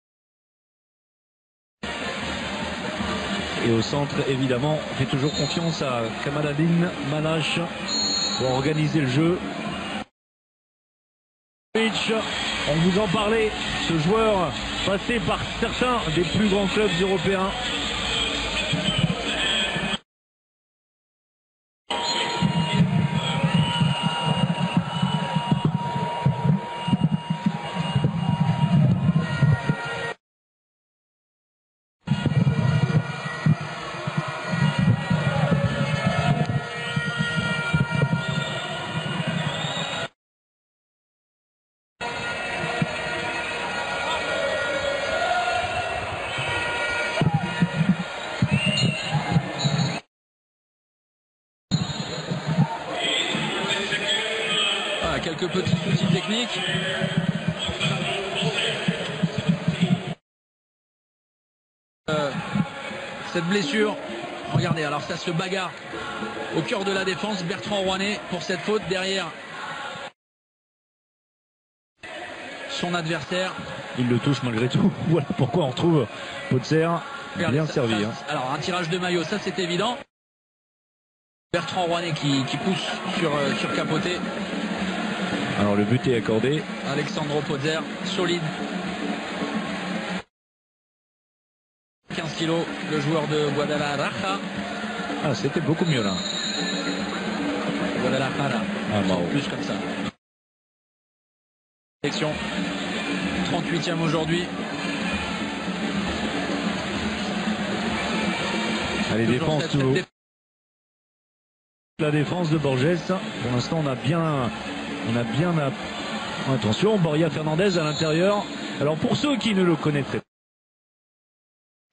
Et au centre, évidemment, on fait toujours confiance à Kamaladine Manache pour organiser le jeu. On vous en parlait, ce joueur passé par certains des plus grands clubs européens. Quelques petits soucis techniques. Cette blessure, regardez, alors ça se bagarre au cœur de la défense. Bertrand Rouanet pour cette faute derrière son adversaire. Il le touche malgré tout. Voilà pourquoi on retrouve Podzer bien servi. Alors un tirage de maillot, ça c'est évident. Bertrand Rouanet qui pousse sur Capoté. Alors le but est accordé. Alexandro Podzer, solide. 15 kilos, le joueur de Guadalajara. Ah, c'était beaucoup mieux là. Guadalajara. Ah, bravo. Plus comme ça. Sélection. 38e aujourd'hui. Allez, défense toujours. La défense de Borges. Pour l'instant, on a bien attention, Borja Fernandez à l'intérieur. Alors pour ceux qui ne le connaîtraient pas,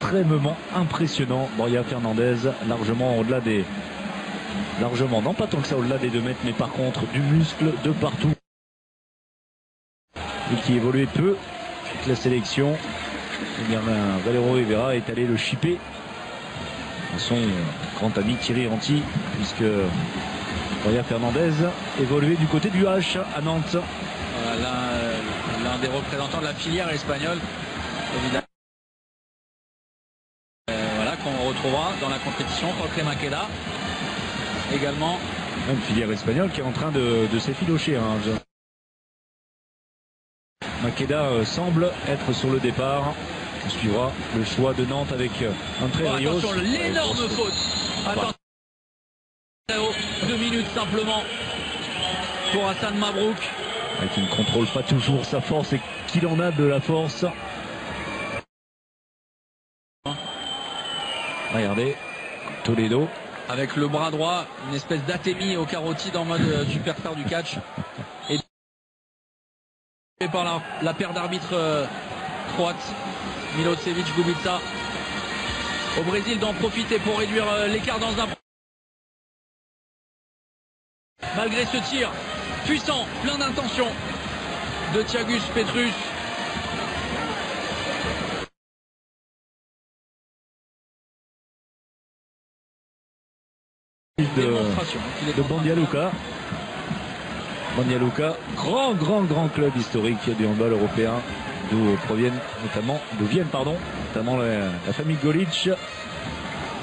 extrêmement impressionnant, Borja Fernandez, largement au-delà des... Largement, non pas tant que ça au-delà des 2 mètres, mais par contre du muscle de partout. Et qui évoluait peu avec la sélection. Et bien, Valero Rivera est allé le chipper à son grand ami Thierry Ranti, puisque Borja Fernandez évoluait du côté du H à Nantes. Voilà, l'un des représentants de la filière espagnole, évidemment. retrouvera dans la compétition. Jorge Maqueda également. Une filière espagnole qui est en train de s'effilocher. Maqueda semble être sur le départ. On suivra le choix de Nantes avec Entre Rios. Attention, l'énorme faute. Attention. 2 minutes simplement pour Hassan Mabrouk. Qui ne contrôle pas toujours sa force et qu'il en a de la force. Regardez, Toledo. Avec le bras droit, une espèce d'atémie au carotide en mode superstar du catch. Et par la paire d'arbitres croate, Milosevic, Gubica. Au Brésil d'en profiter pour réduire l'écart dans un... Malgré ce tir puissant, plein d'intention de Thiagus Petrus. De Bandialuca. Bandialuca, grand club historique du handball européen, d'où viennent notamment la famille Golic.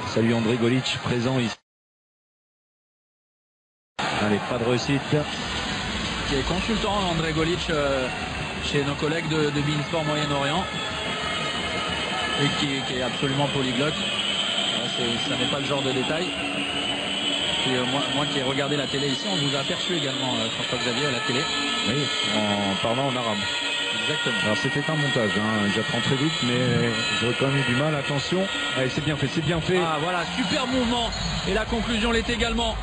Salut André Golic, présent ici. Allez, pas de réussite. Qui est consultant, André Golic, chez nos collègues de Beansport Moyen-Orient. Et qui est absolument polyglotte. Ça n'est pas le genre de détail. Et moi qui ai regardé la télé ici, on vous a aperçu également, François-Xavier, à la télé. Oui, en parlant en arabe. Exactement. Alors c'était un montage, j'apprends très vite, mais j'aurais quand même eu du mal. Attention, allez, c'est bien fait, c'est bien fait. Ah voilà, super mouvement. Et la conclusion l'est également.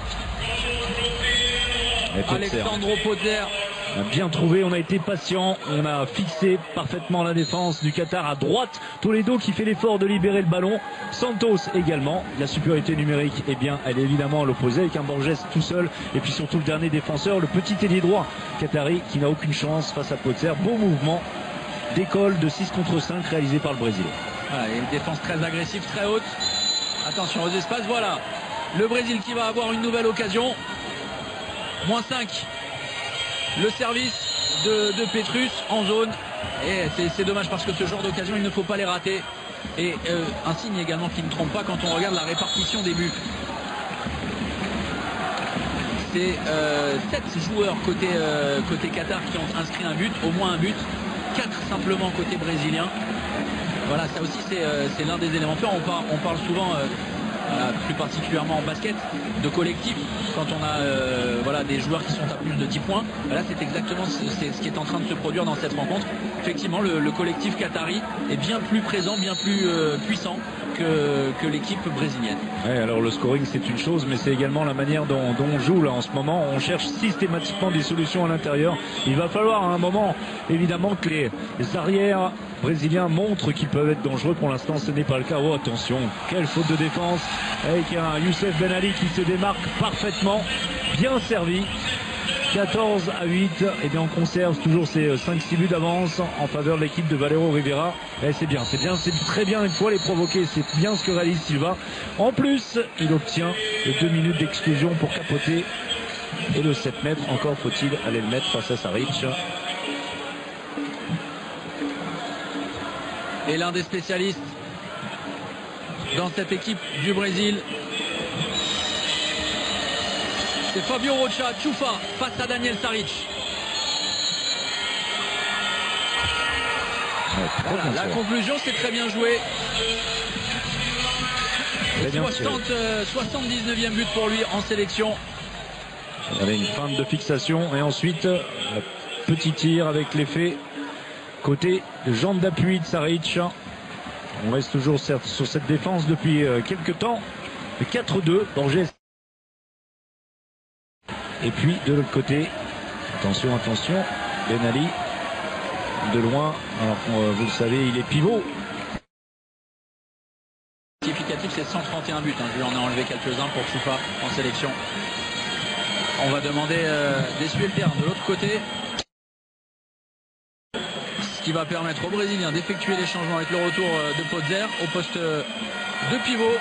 Alexandro Pozer. On a bien trouvé, on a été patient, on a fixé parfaitement la défense du Qatar à droite. Toledo qui fait l'effort de libérer le ballon. Santos également. La supériorité numérique, eh bien, elle est évidemment à l'opposé avec un Borges tout seul. Et puis surtout le dernier défenseur, le petit ailier droit qatari qui n'a aucune chance face à Pozer. Beau mouvement d'école de 6 contre 5 réalisé par le Brésil. Voilà, et une défense très agressive, très haute. Attention aux espaces, voilà. Le Brésil qui va avoir une nouvelle occasion. Moins 5. Le service de Petrus en zone. Et c'est dommage parce que ce genre d'occasion, il ne faut pas les rater. Et un signe également qui ne trompe pas quand on regarde la répartition des buts. C'est 7 joueurs côté Qatar qui ont inscrit un but, au moins un but. 4 simplement côté brésilien. Voilà, ça aussi c'est l'un des éléments forts. On parle souvent... plus particulièrement en basket, de collectif, quand on a des joueurs qui sont à plus de 10 points. Là, c'est exactement ce qui est en train de se produire dans cette rencontre. Effectivement, le collectif qatari est bien plus présent, bien plus puissant que l'équipe brésilienne. Ouais, alors le scoring, c'est une chose, mais c'est également la manière dont on joue là en ce moment. On cherche systématiquement des solutions à l'intérieur. Il va falloir à un moment, évidemment, que les arrières brésiliens montrent qu'ils peuvent être dangereux. Pour l'instant, ce n'est pas le cas. Oh, attention, quelle faute de défense avec un Youssef Ben Ali qui se démarque parfaitement, bien servi. 14-8, et bien on conserve toujours ces 5-6 buts d'avance en faveur de l'équipe de Valero Rivera. Et c'est très bien une fois les provoquer, c'est bien ce que réalise Silva. En plus, il obtient les 2 minutes d'exclusion pour capoter. Et le 7 mètres, encore faut-il aller le mettre face à Saric. Et l'un des spécialistes dans cette équipe du Brésil, c'est Fabio Rocha Chufa face à Daniel Saric. Voilà, la conclusion, c'est très bien joué. 79e but pour lui en sélection. Il y avait une feinte de fixation et ensuite petit tir avec l'effet côté de jambe d'appui de Saric. On reste toujours sur cette défense depuis quelques temps. 4-2, Borges. Et puis de l'autre côté, attention, Ben Ali de loin. Alors vous le savez, il est pivot. Significatif, c'est 131 buts. Je lui en ai enlevé quelques-uns pour Choupa en sélection. On va demander d'essuyer le terrain de l'autre côté. Ce qui va permettre aux Brésiliens d'effectuer les changements avec le retour de Pozer au poste de pivot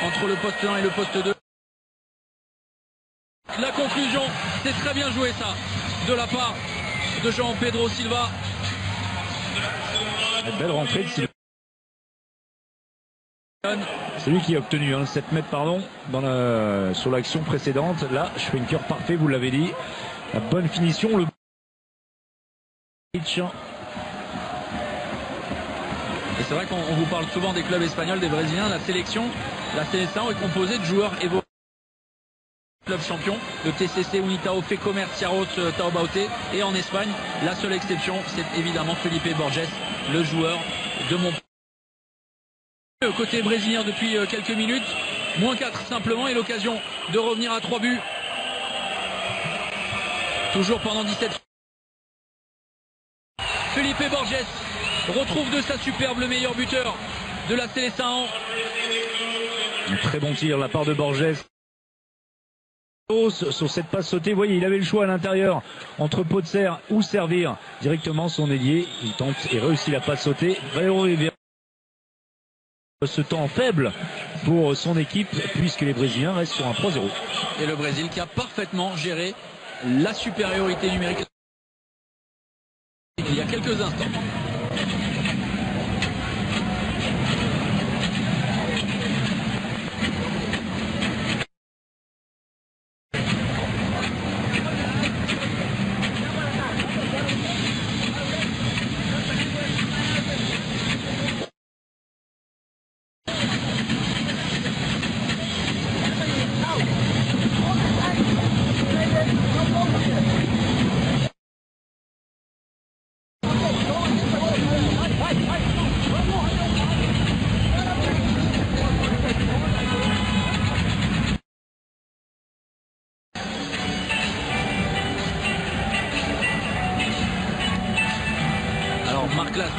entre le poste 1 et le poste 2. La conclusion, c'est très bien joué ça, de la part de Jean Pedro Silva. Une belle rentrée de Silva. C'est lui qui a obtenu 7 mètres sur l'action précédente. Là, Schwenker parfait, vous l'avez dit. La bonne finition, le et c'est vrai qu'on vous parle souvent des clubs espagnols, des Brésiliens. La Seleção est composée de joueurs évolués. Club champion, le TCC Unitao Fecomer Tiaros Taobaute. Et en Espagne, la seule exception, c'est évidemment Felipe Borges, le joueur de Montpellier. Côté brésilien depuis quelques minutes, -4 simplement, et l'occasion de revenir à 3 buts. Toujours pendant 17. Felipe Borges retrouve de sa superbe le meilleur buteur de la Seleção. Un très bon tir de la part de Borges. Sur cette passe sautée, vous voyez, il avait le choix à l'intérieur entre Potser ou servir directement son ailier. Il tente et réussit la passe sautée. Valero Rivera. Ce temps faible pour son équipe puisque les Brésiliens restent sur un 3-0. Et le Brésil qui a parfaitement géré la supériorité numérique il y a quelques instants.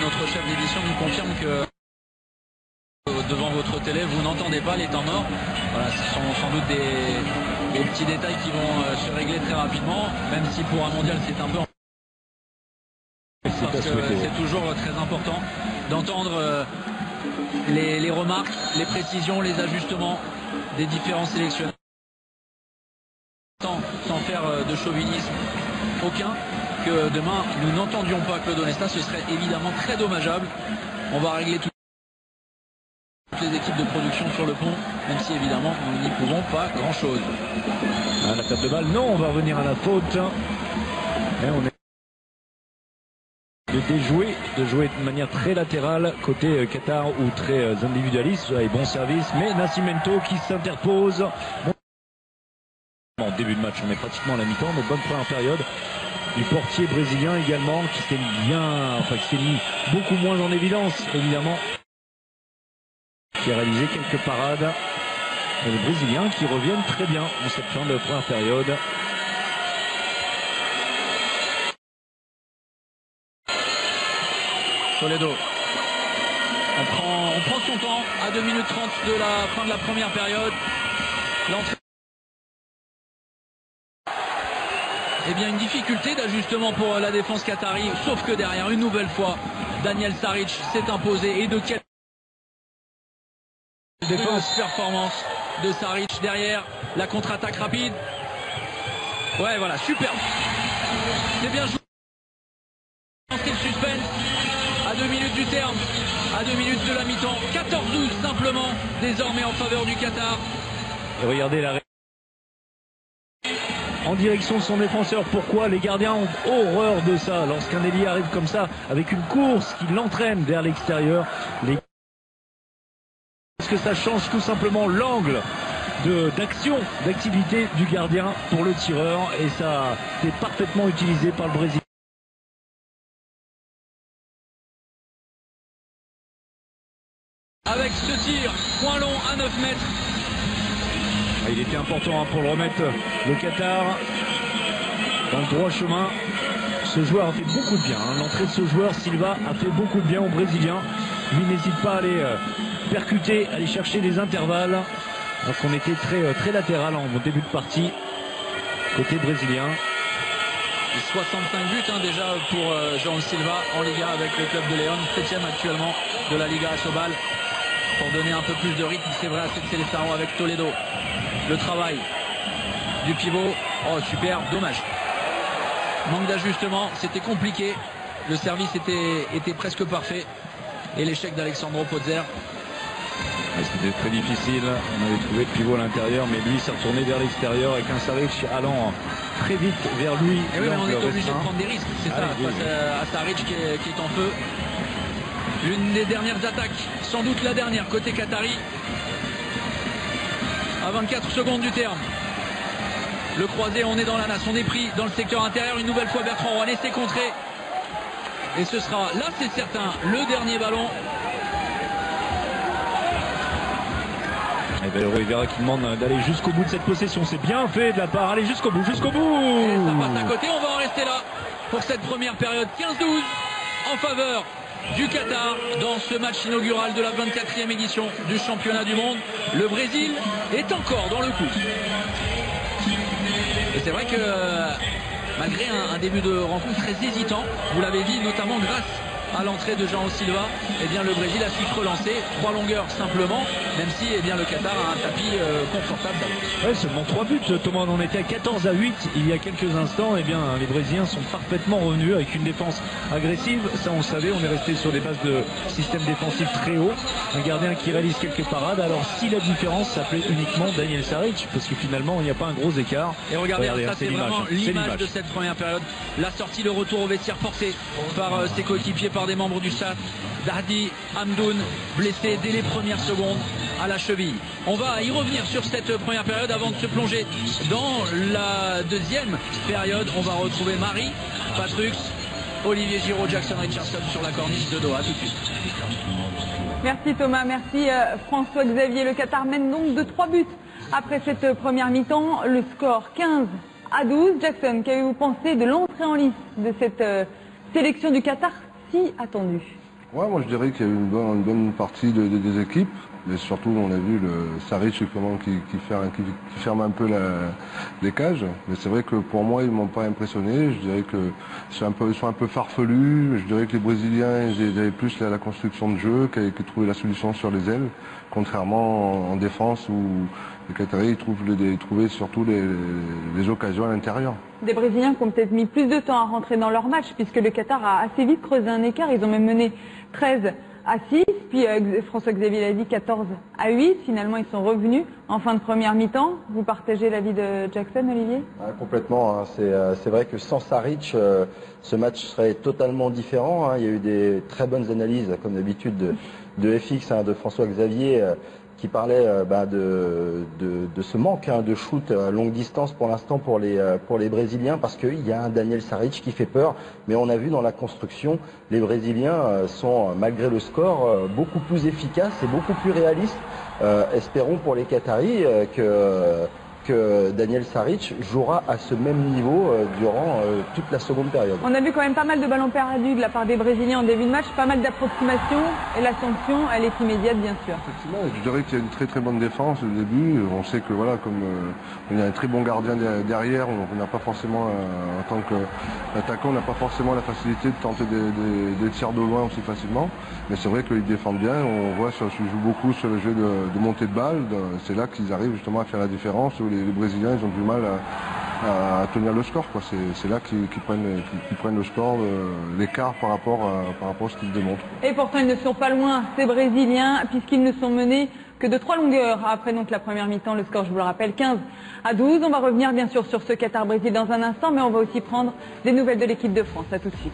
Notre chef d'édition nous confirme que devant votre télé, vous n'entendez pas les temps morts. Voilà, ce sont sans doute des petits détails qui vont se régler très rapidement, même si pour un mondial c'est un peu... Parce que c'est toujours très important d'entendre les remarques, les précisions, les ajustements des différents sélectionneurs. Sans faire de chauvinisme aucun. Que demain nous n'entendions pas Claude Onesta, ce serait évidemment très dommageable. On va régler toutes les équipes de production sur le pont, même si évidemment nous n'y pouvons pas grand chose. La table de balle, non, on va revenir à la faute. Et on est de jouer de manière très latérale côté Qatar ou très individualiste et bon service, mais Nascimento qui s'interpose. En début de match, on est pratiquement à la mi-temps, mais bonne première période. Du portier brésilien également qui s'est mis beaucoup moins en évidence évidemment, qui a réalisé quelques parades, et les Brésiliens qui reviennent très bien en cette fin de première période. Toledo on prend son temps à 2 minutes 30 de la fin de la première période. L'entrée, eh bien une difficulté d'ajustement pour la défense qatari, sauf que derrière, une nouvelle fois, Daniel Saric s'est imposé. Et de quelle performance de Saric derrière, la contre-attaque rapide. Ouais, voilà, superbe. C'est bien joué. C'est le suspense à 2 minutes du terme, à 2 minutes de la mi-temps. 14-12 simplement, désormais en faveur du Qatar. Et regardez la en direction de son défenseur. Pourquoi les gardiens ont horreur de ça lorsqu'un ailier arrive comme ça avec une course qui l'entraîne vers l'extérieur. Parce que ça change tout simplement l'angle d'action, d'activité du gardien pour le tireur, et ça a été parfaitement utilisé par le Brésil. Avec ce tir, point long à 9 mètres. Il était important pour le remettre, le Qatar, dans le droit chemin. Ce joueur a fait beaucoup de bien. L'entrée de ce joueur, Silva, a fait beaucoup de bien aux Brésiliens. Lui n'hésite pas à aller percuter, aller chercher des intervalles. Donc on était très latéral en début de partie, côté brésilien. 65 buts déjà pour Jean Silva en Liga avec le club de Léon, 7e actuellement de la Liga Asobal. Pour donner un peu plus de rythme, c'est vrai, à cette Seleção avec Toledo. Le travail du pivot, oh super, dommage. Manque d'ajustement, c'était compliqué. Le service était presque parfait. Et l'échec d'Alexandro Potser. C'était très difficile. On avait trouvé le pivot à l'intérieur, mais lui s'est retourné vers l'extérieur avec un Saric allant très vite vers lui. Et oui, mais on est obligé de prendre des risques, c'est ça, face à Saric qui est en feu. L'une des dernières attaques, sans doute la dernière, côté qatari. À 24 secondes du terme. Le croisé, on est dans la nasse, on est pris dans le secteur intérieur. Une nouvelle fois, Bertrand Roy laissé contrer. Et ce sera, là c'est certain, le dernier ballon. Et Valero Rivera qui demande d'aller jusqu'au bout de cette possession. C'est bien fait de la part. Allez jusqu'au bout, jusqu'au bout. Et ça passe à côté, on va en rester là pour cette première période 15-12 en faveur du Qatar dans ce match inaugural de la 24e édition du championnat du monde. Le Brésil est encore dans le coup. Et c'est vrai que malgré un début de rencontre très hésitant, vous l'avez dit, notamment grâce à l'entrée de João Silva, eh bien le Brésil a su se relancer, 3 longueurs simplement, même si eh bien le Qatar a un tapis confortable d'avance. Ouais, seulement 3 buts, Thomas, on en était à 14-8 il y a quelques instants. Eh bien les Brésiliens sont parfaitement revenus avec une défense agressive, ça on le savait, on est resté sur des bases de système défensif très haut, un gardien qui réalise quelques parades. Alors si la différence s'appelait uniquement Daniel Saric, parce que finalement il n'y a pas un gros écart. Et regardez, ça c'est vraiment l'image de cette première période, la sortie, le retour au vestiaire forcé par ses coéquipiers, par des membres du staff. Dardi Hamdoun blessé dès les premières secondes à la cheville. On va y revenir sur cette première période avant de se plonger dans la deuxième période. On va retrouver Marie, Patrux, Olivier Giroud, Jackson Richardson sur la corniche de Doha. Tout de suite. Merci Thomas, merci François-Xavier. Le Qatar mène donc de 3 buts après cette première mi-temps. Le score 15-12. Jackson, qu'avez-vous pensé de l'entrée en lice de cette sélection du Qatar si attendue? Ouais, moi je dirais qu'il y a eu une bonne partie des équipes, mais surtout on a vu le Saric qui ferme un peu les cages. Mais c'est vrai que pour moi ils m'ont pas impressionné. Je dirais que ils sont un peu farfelus. Je dirais que les Brésiliens ils avaient plus la construction de jeu, qui trouvaient la solution sur les ailes, contrairement en défense où les Qataris trouvaient surtout les occasions à l'intérieur. Des Brésiliens qui ont peut-être mis plus de temps à rentrer dans leur match, puisque le Qatar a assez vite creusé un écart. Ils ont même mené 13-6, puis François-Xavier l'a dit, 14-8. Finalement, ils sont revenus en fin de première mi-temps. Vous partagez l'avis de Jackson, Olivier? Complètement. Hein. C'est vrai que sans Saric, ce match serait totalement différent. Hein. Il y a eu des très bonnes analyses, comme d'habitude, de FX, de François-Xavier, qui parlait de ce manque de shoot à longue distance pour l'instant pour les Brésiliens, parce qu'il y a un Daniel Saric qui fait peur. Mais on a vu dans la construction, les Brésiliens sont, malgré le score, beaucoup plus efficaces et beaucoup plus réalistes. Espérons pour les Qataris que Daniel Saric jouera à ce même niveau durant toute la seconde période. On a vu quand même pas mal de ballons perdus de la part des Brésiliens en début de match, pas mal d'approximations, et la sanction, elle est immédiate bien sûr. Effectivement, je dirais qu'il y a une très très bonne défense au début. On sait que voilà, comme il y a un très bon gardien derrière, on n'a pas forcément, en tant qu'attaquant, on n'a pas forcément la facilité de tenter des tirs de loin aussi facilement. Mais c'est vrai qu'ils défendent bien, on voit qu'ils jouent beaucoup sur le jeu de montée de balle. C'est là qu'ils arrivent justement à faire la différence. Les Brésiliens ils ont du mal à tenir le score. C'est là qu'ils prennent le score, l'écart par rapport à ce qu'ils démontrent. Et pourtant ils ne sont pas loin, ces Brésiliens, puisqu'ils ne sont menés que de 3 longueurs après donc la première mi-temps. Le score, je vous le rappelle, 15-12. On va revenir bien sûr sur ce Qatar-Brésil dans un instant, mais on va aussi prendre des nouvelles de l'équipe de France. À tout de suite.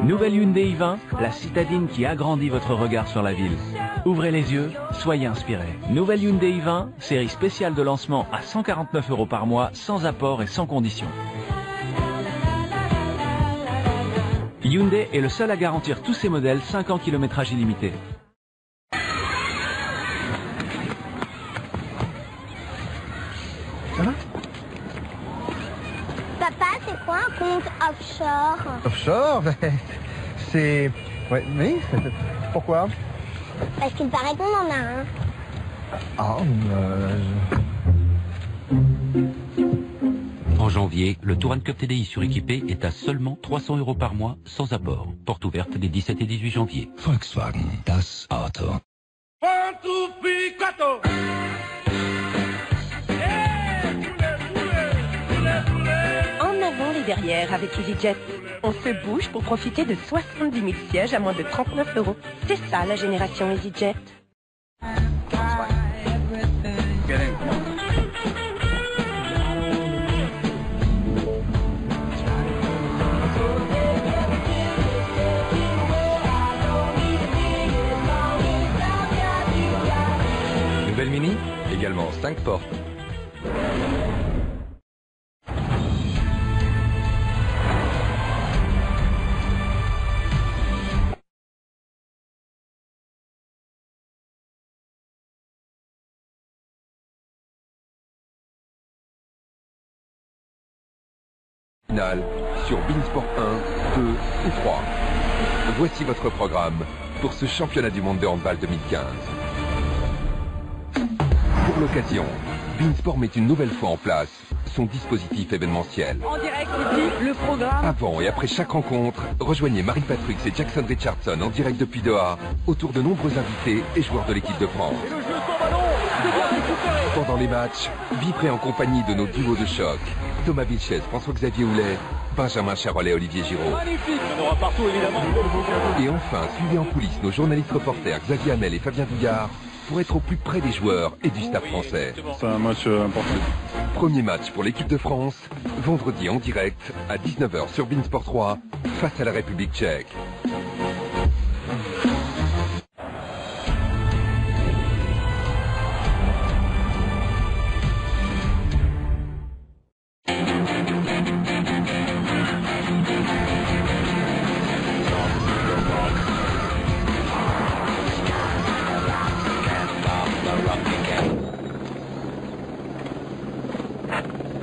Nouvelle Hyundai i20, la citadine qui agrandit votre regard sur la ville. Ouvrez les yeux, soyez inspirés. Nouvelle Hyundai i20, série spéciale de lancement à 149 € par mois, sans apport et sans condition. Hyundai est le seul à garantir tous ses modèles 5 ans kilométrage illimité. Ça va? Papa, c'est quoi un compte offshore? Offshore? C'est... Ouais, mais... Pourquoi? Parce qu'il paraît qu'on en a un. Ah, En janvier, le Touran Cup TDI suréquipé est à seulement 300 € par mois, sans apport. Porte ouverte les 17 et 18 janvier. Volkswagen, das Auto. En avant les derrière avec EasyJet. On se bouge pour profiter de 70 000 sièges à moins de 39 €. C'est ça la génération EasyJet. Nouvelle Mini, également 5 portes. Sur Beansport 1, 2 ou 3. Voici votre programme pour ce championnat du monde de handball 2015. Pour l'occasion, Beansport met une nouvelle fois en place son dispositif événementiel. En direct, le programme. Avant et après chaque rencontre, rejoignez Marie Patrux et Jackson Richardson en direct depuis Doha, autour de nombreux invités et joueurs de l'équipe de France. Pendant les matchs, vivrez en compagnie de nos duos de choc. Thomas Vilches, François-Xavier Houlet, Benjamin Charolais et Olivier Giraud. Magnifique, on aura partout évidemment. Et enfin, suivez en coulisses nos journalistes reporters Xavier Hamel et Fabien Douillard pour être au plus près des joueurs et du staff français. C'est un match important. Premier match pour l'équipe de France, vendredi en direct à 19 h sur Beansport 3 face à la République tchèque.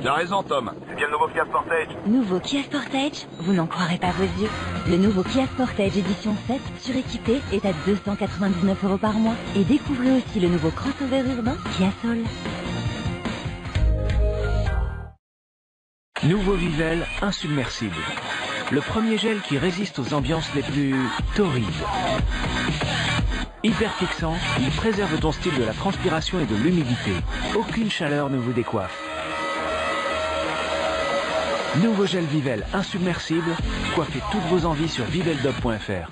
T'as raison, Tom. C'est bien le nouveau Kia Sportage. Nouveau Kia Sportage? Vous n'en croirez pas vos yeux. Le nouveau Kia Sportage édition 7, suréquipé, est à 299 € par mois. Et découvrez aussi le nouveau crossover urbain Kia Soul. Nouveau Vivelle insubmersible. Le premier gel qui résiste aux ambiances les plus torrides. Hyper fixant, il préserve ton style de la transpiration et de l'humidité. Aucune chaleur ne vous décoiffe. Nouveau gel Vivelle insubmersible, coiffez toutes vos envies sur viveldop.fr.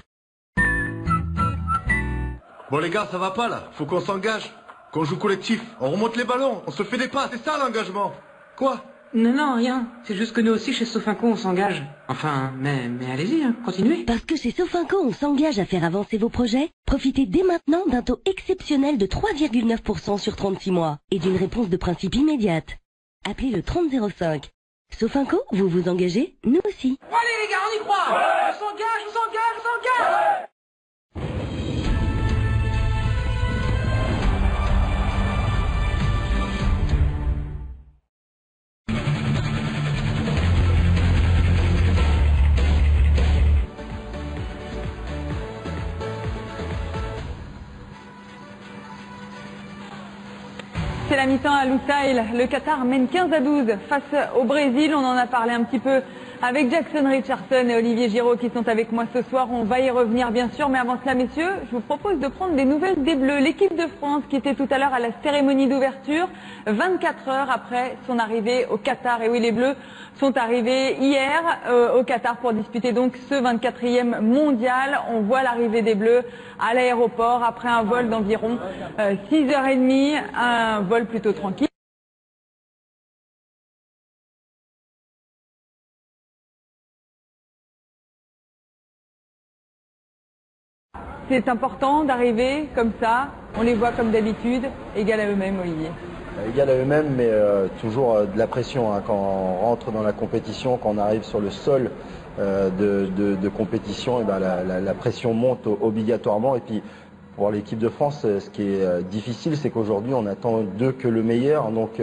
Bon les gars, ça va pas là? Faut qu'on s'engage, qu'on joue collectif, on remonte les ballons, on se fait des passes, c'est ça l'engagement. Quoi? Non, rien. C'est juste que nous aussi, chez Sofinco, on s'engage. Enfin, mais allez-y, hein, continuez. Parce que chez Sofinco, on s'engage à faire avancer vos projets. Profitez dès maintenant d'un taux exceptionnel de 3,9% sur 36 mois et d'une réponse de principe immédiate. Appelez le 3005. Sofinco, vous vous engagez, nous aussi. Bon, allez les gars, on y croit. On s'engage, on s'engage, on s'engage. C'est la mi-temps à Lusail. Le Qatar mène 15-12 face au Brésil. On en a parlé un petit peu avec Jackson Richardson et Olivier Giraud qui sont avec moi ce soir. On va y revenir bien sûr, mais avant cela, messieurs, je vous propose de prendre des nouvelles des Bleus. L'équipe de France qui était tout à l'heure à la cérémonie d'ouverture, 24 heures après son arrivée au Qatar. Et oui, les Bleus sont arrivés hier au Qatar pour disputer donc ce 24e mondial. On voit l'arrivée des Bleus à l'aéroport après un vol d'environ 6h30, un vol plutôt tranquille. C'est important d'arriver comme ça, on les voit comme d'habitude, égal à eux-mêmes, Olivier. Égal à eux-mêmes, mais toujours de la pression hein, quand on rentre dans la compétition, quand on arrive sur le sol de compétition, et ben la pression monte obligatoirement. Et puis pour l'équipe de France, ce qui est difficile, c'est qu'aujourd'hui on attend d'eux que le meilleur. Donc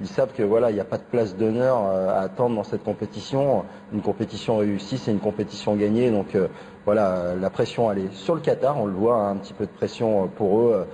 ils savent que voilà, il n'y a pas de place d'honneur à attendre dans cette compétition. Une compétition réussie, c'est une compétition gagnée. Donc voilà, la pression elle est sur le Qatar. On le voit, hein, un petit peu de pression pour eux.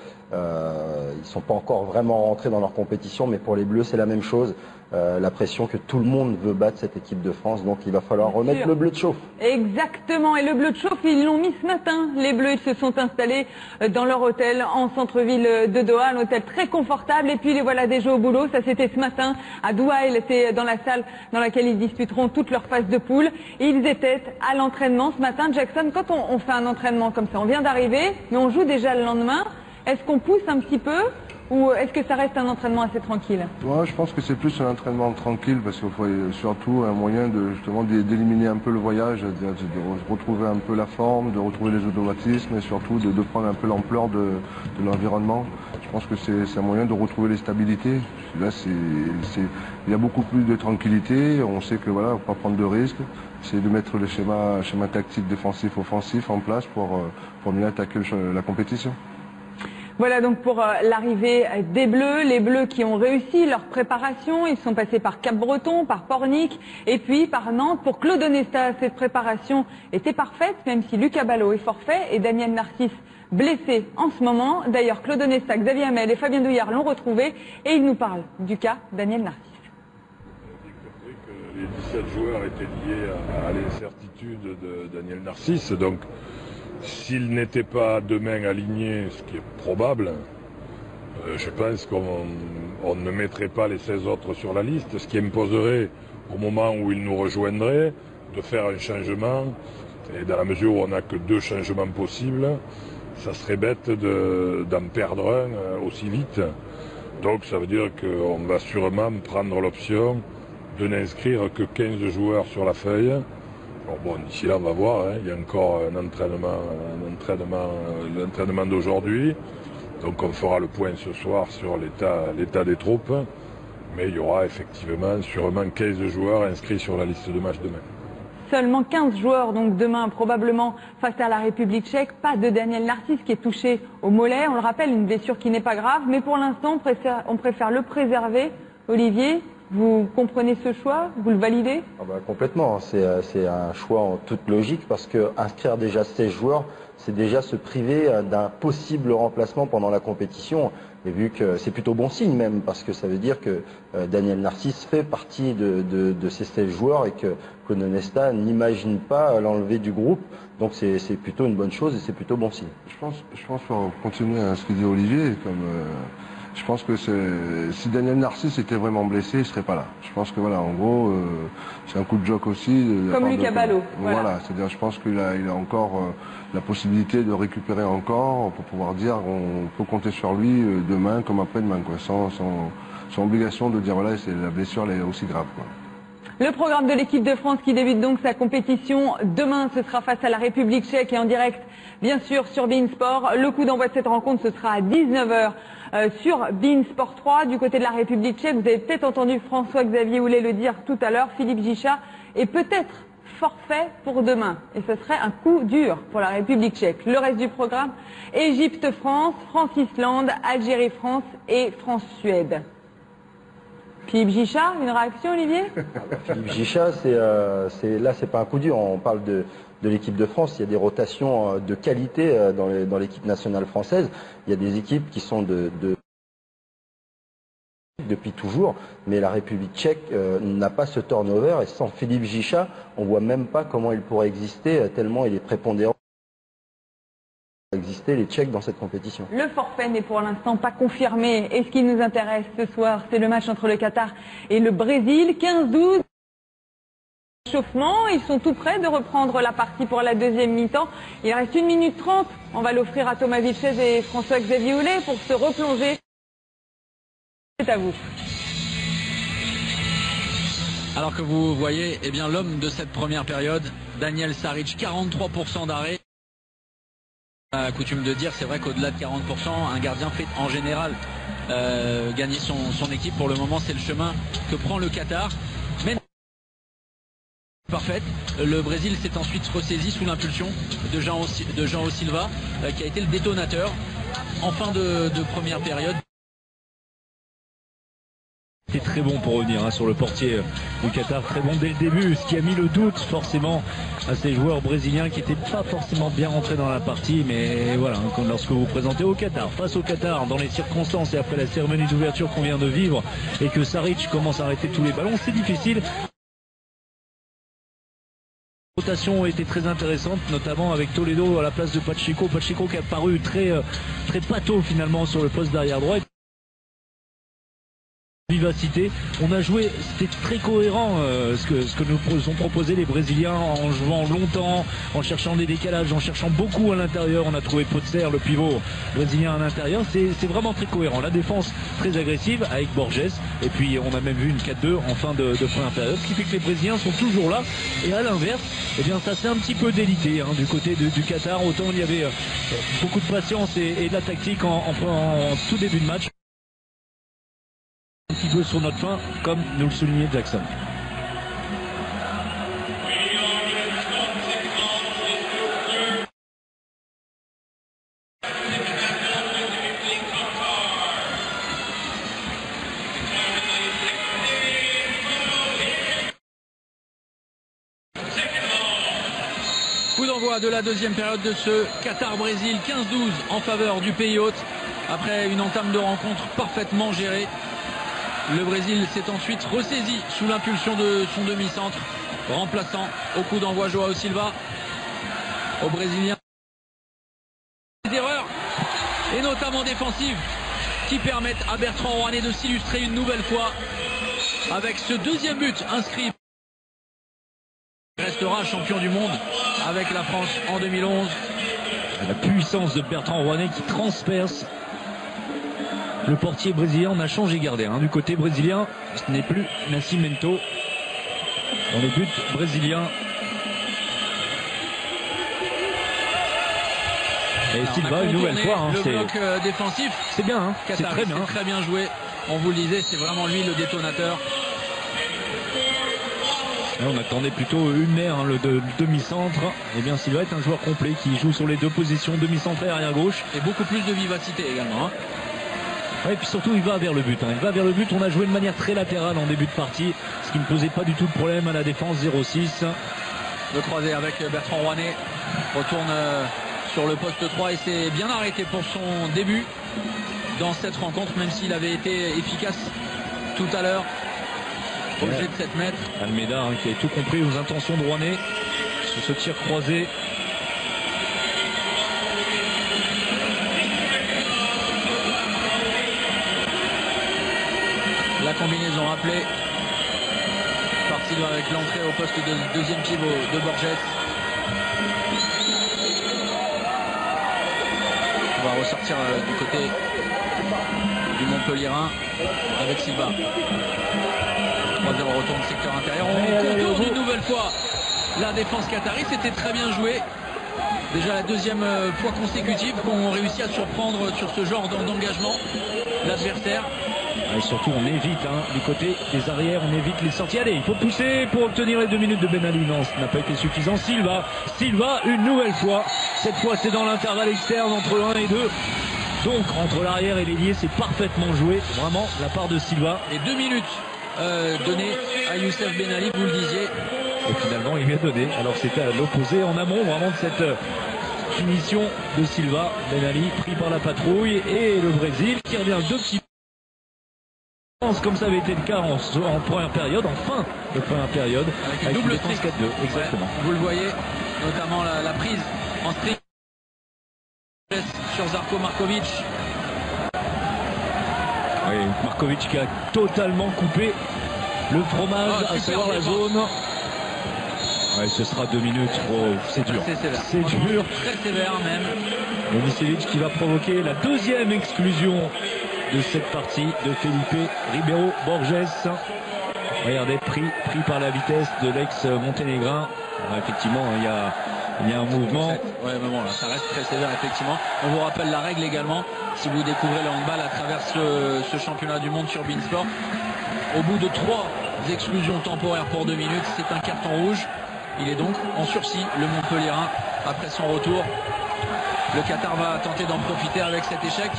ils sont pas encore vraiment rentrés dans leur compétition, mais pour les Bleus, c'est la même chose. La pression que tout le monde veut battre cette équipe de France, donc il va falloir remettre le bleu de chauffe. Exactement, et le bleu de chauffe, ils l'ont mis ce matin. Les Bleus, ils se sont installés dans leur hôtel en centre-ville de Doha, un hôtel très confortable, et puis les voilà déjà au boulot. Ça, c'était ce matin à Douaïl, c'est dans la salle dans laquelle ils disputeront toute leur phase de poule. Ils étaient à l'entraînement ce matin. Jackson, quand on fait un entraînement comme ça, on vient d'arriver, mais on joue déjà le lendemain, est-ce qu'on pousse un petit peu? Ou est-ce que ça reste un entraînement assez tranquille? Ouais, je pense que c'est plus un entraînement tranquille parce qu'il faut surtout un moyen de justement d'éliminer un peu le voyage, de retrouver un peu la forme, de retrouver les automatismes et surtout de prendre un peu l'ampleur de l'environnement. Je pense que c'est un moyen de retrouver les stabilités. Là, il y a beaucoup plus de tranquillité. On sait que voilà, faut pas prendre de risques. C'est de mettre le schéma tactique défensif offensif en place pour mieux attaquer la compétition. Voilà donc pour l'arrivée des Bleus, les Bleus qui ont réussi leur préparation. Ils sont passés par Cap-Breton, par Pornic et puis par Nantes. Pour Claude Onesta, cette préparation était parfaite, même si Lucas Ballot est forfait et Daniel Narcisse blessé en ce moment. D'ailleurs, Claude Onesta, Xavier Hamel et Fabien Douillard l'ont retrouvé et ils nous parlent du cas Daniel Narcisse. Les 17 joueurs étaient liés à l'incertitude de Daniel Narcisse, donc s'il n'était pas demain aligné, ce qui est probable, je pense qu'on ne mettrait pas les 16 autres sur la liste, ce qui imposerait au moment où il nous rejoindrait de faire un changement. Et dans la mesure où on n'a que 2 changements possibles, ça serait bête d'en perdre un aussi vite. Donc ça veut dire qu'on va sûrement prendre l'option de n'inscrire que 15 joueurs sur la feuille. Bon, d'ici là, on va voir, hein. Il y a encore l'entraînement d'aujourd'hui. Donc on fera le point ce soir sur l'état des troupes. Mais il y aura effectivement sûrement 15 joueurs inscrits sur la liste de match demain. Seulement 15 joueurs donc demain probablement face à la République tchèque. Pas de Daniel Narcisse qui est touché au mollet. On le rappelle, une blessure qui n'est pas grave. Mais pour l'instant, on préfère le préserver. Olivier, vous comprenez ce choix? Vous le validez? Complètement, c'est un choix en toute logique parce que inscrire déjà 16 joueurs, c'est déjà se priver d'un possible remplacement pendant la compétition. Et vu que c'est plutôt bon signe même, parce que ça veut dire que Daniel Narcisse fait partie de ces 16 joueurs et que Claude Onesta n'imagine pas l'enlever du groupe. Donc c'est plutôt une bonne chose et c'est plutôt bon signe. Je pense pour continuer à ce que dit Olivier, je pense que si Daniel Narcisse était vraiment blessé, il ne serait pas là. Je pense que voilà, en gros, c'est un coup de joke aussi. Comme Lucas Ballot. Voilà, c'est-à-dire je pense qu'il a encore la possibilité de récupérer encore pour pouvoir dire on peut compter sur lui demain comme après-demain, quoi, sans obligation de dire voilà, la blessure elle est aussi grave, quoi. Le programme de l'équipe de France qui débute donc sa compétition demain, ce sera face à la République tchèque et en direct, bien sûr, sur beIN Sport. Le coup d'envoi de cette rencontre, ce sera à 19h sur beIN Sport 3. Du côté de la République tchèque, vous avez peut-être entendu François-Xavier Houlet le dire tout à l'heure, Philippe Gichat est peut-être forfait pour demain. Et ce serait un coup dur pour la République tchèque. Le reste du programme, Égypte-France, France-Islande, Algérie-France et France-Suède. Philippe Gichat, une réaction, Olivier? Philippe Gichat, c'est pas un coup dur. On parle de l'équipe de France. Il y a des rotations de qualité dans l'équipe nationale française. Il y a des équipes qui sont depuis toujours, mais la République tchèque n'a pas ce turnover. Et sans Philippe Gichat, on voit même pas comment il pourrait exister tellement il est prépondérant. Exister les Tchèques dans cette compétition. Le forfait n'est pour l'instant pas confirmé. Et ce qui nous intéresse ce soir, c'est le match entre le Qatar et le Brésil. 15-12. Chauffement, ils sont tout près de reprendre la partie pour la deuxième mi-temps. Il reste 1 minute 30. On va l'offrir à Thomas Vilches et François-Xavier Houlet pour se replonger. C'est à vous. Alors que vous voyez, eh bien l'homme de cette première période, Daniel Saric, 43% d'arrêt. Coutume de dire, c'est vrai qu'au-delà de 40%, un gardien fait en général gagner son équipe. Pour le moment, c'est le chemin que prend le Qatar. Mais parfaite. Le Brésil s'est ensuite ressaisi sous l'impulsion de João Silva, qui a été le détonateur en fin de première période. C'était très bon pour revenir sur le portier du Qatar, très bon dès le début, ce qui a mis le doute forcément à ces joueurs brésiliens qui n'étaient pas forcément bien rentrés dans la partie, mais voilà, lorsque vous vous présentez au Qatar, face au Qatar, dans les circonstances et après la cérémonie d'ouverture qu'on vient de vivre et que Saric commence à arrêter tous les ballons, c'est difficile. La rotation était très intéressante, notamment avec Toledo à la place de Pacheco. Pacheco qui a paru très pâteau finalement sur le poste d'arrière droit. Vivacité, on a joué, c'était très cohérent ce que nous ont proposé les Brésiliens en jouant longtemps, en cherchant des décalages, en cherchant beaucoup à l'intérieur. On a trouvé Potser, le pivot brésilien à l'intérieur, c'est vraiment très cohérent. La défense très agressive avec Borges, et puis on a même vu une 4-2 en fin de première période, ce qui fait que les Brésiliens sont toujours là. Et à l'inverse, eh bien ça s'est un petit peu délité du côté du Qatar. Autant il y avait beaucoup de patience et de la tactique en tout début de match. Un petit peu sur notre fin, comme nous le soulignait Jackson. Coup d'envoi de la deuxième période de ce Qatar-Brésil, 15-12 en faveur du pays hôte. Après une entame de rencontre parfaitement gérée, le Brésil s'est ensuite ressaisi sous l'impulsion de son demi-centre, remplaçant au coup d'envoi Joao Silva. Aux Brésiliens, des erreurs, et notamment défensives, qui permettent à Bertrand Rouanet de s'illustrer une nouvelle fois avec ce deuxième but inscrit. Il restera champion du monde avec la France en 2011. La puissance de Bertrand Rouanet qui transperce le portier brésilien. On a changé gardien du côté brésilien, ce n'est plus Nascimento dans les buts brésiliens. Et Silva une nouvelle fois. Le bloc défensif, c'est bien, c'est très bien. Très bien joué. On vous le disait, c'est vraiment lui le détonateur. Là, on attendait plutôt Hulmer, le demi-centre. Et bien Silva est un joueur complet qui joue sur les deux positions, demi-centre et arrière gauche. Et beaucoup plus de vivacité également. Ouais, et puis surtout il va vers le but. Il va vers le but. On a joué de manière très latérale en début de partie, ce qui ne posait pas du tout de problème à la défense. 0-6. Le croisé avec Bertrand Rouanet retourne sur le poste 3 et c'est bien arrêté pour son début dans cette rencontre, même s'il avait été efficace tout à l'heure au jet de 7 mètres. Almeida qui a tout compris aux intentions de Rouanet sur ce tir croisé. La combinaison rappelée par Silva avec l'entrée au poste de deuxième pivot de Borges. On va ressortir du côté du Montpellierin avec Silva. 3-0 retourne secteur intérieur. On contourne une nouvelle fois la défense qatari. C'était très bien joué. Déjà la deuxième fois consécutive qu'on réussit à surprendre sur ce genre d'engagement l'adversaire. Et surtout on évite du côté des arrières, on évite les sorties. Allez, il faut pousser pour obtenir les 2 minutes de Ben Ali. Non, ce n'a pas été suffisant. Silva une nouvelle fois. Cette fois c'est dans l'intervalle externe entre 1 et 2. Donc entre l'arrière et l'ailier, c'est parfaitement joué. Vraiment la part de Silva. Et 2 minutes données à Youssef Ben Ali, vous le disiez. Et finalement il lui a donné. Alors c'était à l'opposé en amont vraiment de cette finition de Silva. Ben Ali pris par la patrouille et le Brésil qui revient 2 petits. Comme ça avait été le cas en première période, en fin de première période, avec double défense 4-2, exactement. Ouais, vous le voyez, notamment la prise en strict sur Žarko Marković. Oui, Marković qui a totalement coupé le fromage à savoir la zone. Ouais, ce sera 2 minutes, c'est dur. C'est dur. Très sévère même. Milicevic qui va provoquer la deuxième exclusion de cette partie de Felipe Ribeiro Borges. Regardez, pris par la vitesse de l'ex-monténégrin. Effectivement, il y a un mouvement. Ouais, mais bon, là, ça reste très sévère, effectivement. On vous rappelle la règle également, si vous découvrez le handball à travers ce championnat du monde sur Beansport. Au bout de 3 exclusions temporaires pour 2 minutes, c'est un carton rouge. Il est donc en sursis, le Montpellierin, après son retour. Le Qatar va tenter d'en profiter avec cet échec.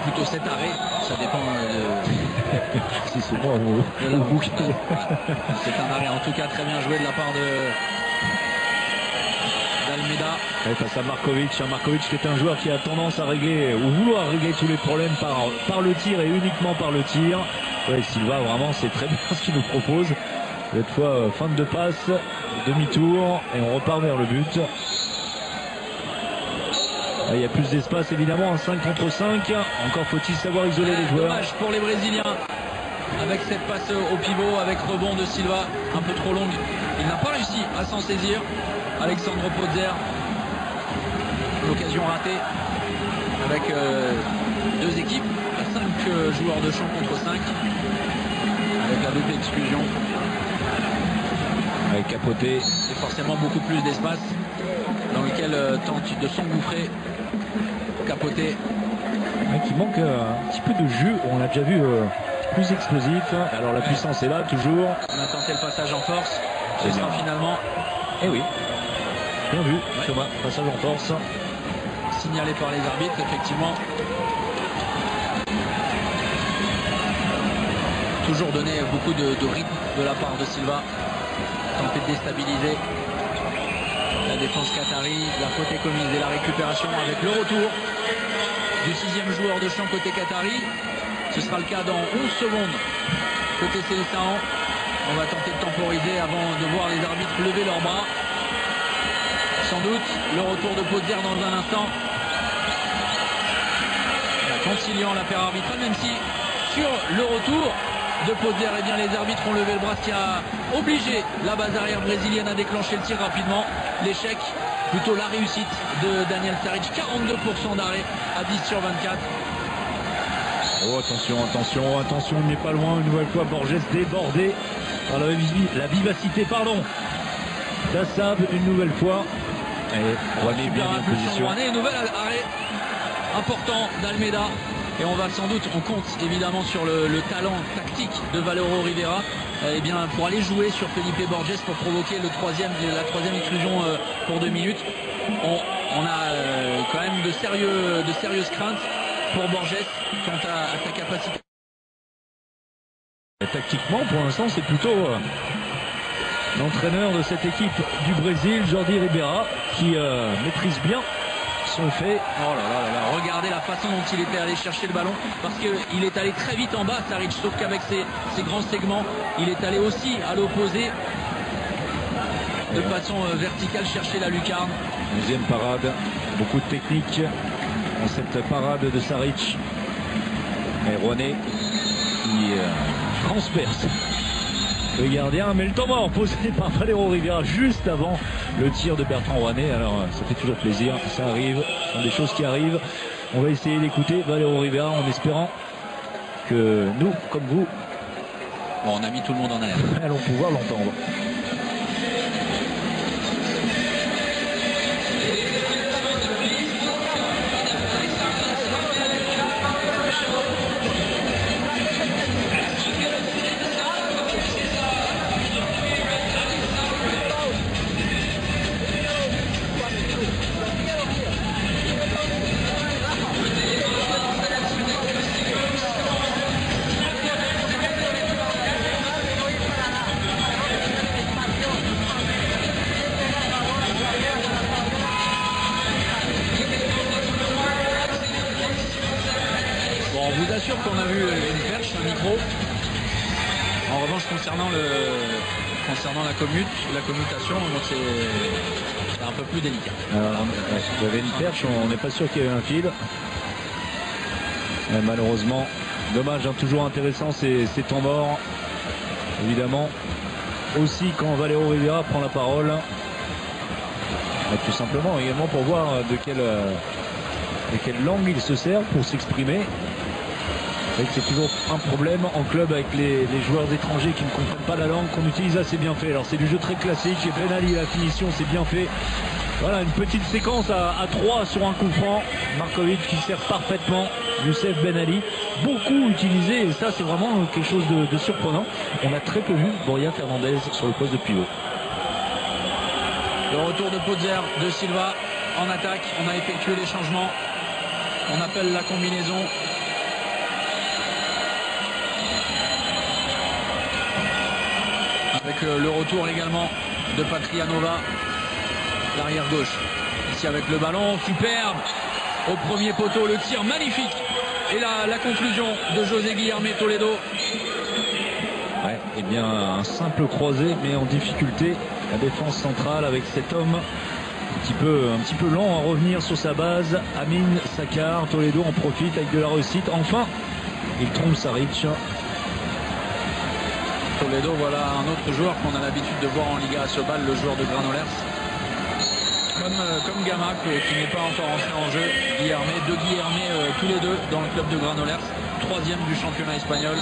plutôt cet arrêt, ça dépend si c'est moi au bouc. C'est un arrêt en tout cas très bien joué de la part d'Almeida. Face à Markovic, Markovic qui est un joueur qui a tendance à régler ou vouloir régler tous les problèmes par le tir et uniquement par le tir. Ouais, Silva vraiment c'est très bien ce qu'il nous propose. Cette fois fin de passe, demi-tour et on repart vers le but. Là, il y a plus d'espace évidemment, un 5 contre 5. Encore faut-il savoir isoler les joueurs. Dommage pour les Brésiliens avec cette passe au pivot, avec rebond de Silva un peu trop longue. Il n'a pas réussi à s'en saisir. Alexandre Pozer, l'occasion ratée avec deux équipes, 5 joueurs de champ contre 5 avec la double exclusion. Avec Capote. Et forcément beaucoup plus d'espace dans lequel tente de s'engouffrer Capote. Qui manque un petit peu de jus, on l'a déjà vu plus explosif. Alors la puissance est là toujours. On a tenté le passage en force, ce sera finalement. Eh oui, bien vu, Thomas, passage en force. Signalé par les arbitres, effectivement. Toujours donné beaucoup de rythme de la part de Silva. Tenter de déstabiliser la défense qatari, la faute est commise et la récupération avec le retour du 6e joueur de champ côté qatari. Ce sera le cas dans 11 secondes côté Célestin. On va tenter de temporiser avant de voir les arbitres lever leurs bras. Sans doute le retour de Pozer dans un instant. Conciliant l'affaire arbitrale, même si sur le retour de Pozer, eh bien les arbitres ont levé le bras, ce qui a obligé la base arrière brésilienne à déclencher le tir rapidement. L'échec, plutôt la réussite de Daniel Saric, 42% d'arrêt à 10 sur 24. Oh attention, il n'est pas loin, une nouvelle fois Borges débordé par la vivacité, d'Assab une nouvelle fois. Et Rouanet bien positionné. Nouvel arrêt important d'Almeida. Et on va sans doute, on compte évidemment sur le talent tactique de Valero Rivera, eh bien pour aller jouer sur Felipe Borges pour provoquer la troisième exclusion pour 2 minutes. On a quand même de sérieuses craintes pour Borges quant à sa capacité. Et tactiquement, pour l'instant, c'est plutôt l'entraîneur de cette équipe du Brésil, Jordi Ribera, qui maîtrise bien son fait. Oh là là là là, regardez la façon dont il était allé chercher le ballon, parce qu'il est allé très vite en bas, Saric, sauf qu'avec ses grands segments, il est allé aussi à l'opposé, de façon verticale, chercher la lucarne. Deuxième parade, beaucoup de technique dans cette parade de Saric. Et Rouanet qui transperce le gardien, mais le temps mort posé par Valero Rivera juste avant le tir de Bertrand Rouanet. Alors ça fait toujours plaisir, ça arrive, ce sont des choses qui arrivent. On va essayer d'écouter Valero Rivera en espérant que nous, comme vous, on a mis tout le monde en alerte, allons pouvoir l'entendre. Qu'on a vu une perche, un micro. En revanche, concernant la commutation, donc c'est un peu plus délicat. Il y avait une perche, on n'est pas sûr qu'il y avait un fil. Mais malheureusement, dommage, toujours intéressant ces temps morts. Évidemment, aussi quand Valero Rivera prend la parole. Et tout simplement également pour voir de quelle langue il se sert pour s'exprimer. C'est toujours un problème en club avec les joueurs étrangers qui ne comprennent pas la langue qu'on utilise assez bien fait. Alors c'est du jeu très classique, et Ben Ali, la finition, c'est bien fait. Voilà une petite séquence à 3 sur un coup franc. Markovic qui sert parfaitement Youssef Ben Ali. Beaucoup utilisé, et ça c'est vraiment quelque chose de surprenant. On a très peu vu Borja Fernandez sur le poste de pivot. Le retour de Pozer, de Silva en attaque. On a effectué les changements. On appelle la combinaison. avec le retour également de Patrianova, l'arrière gauche. Ici avec le ballon, superbe au premier poteau, le tir magnifique. Et la conclusion de José Guilherme Toledo. Ouais, et bien un simple croisé, mais en difficulté. La défense centrale avec cet homme un petit peu lent à revenir sur sa base. Amin Sakar, Toledo en profite avec de la réussite. Enfin, il trompe Saric. Toledo, voilà un autre joueur qu'on a l'habitude de voir en Liga ASOBAL, le joueur de Granollers. Comme Gama, qui n'est pas encore entré en jeu. Guilherme, tous les deux dans le club de Granollers, 3e du championnat espagnol.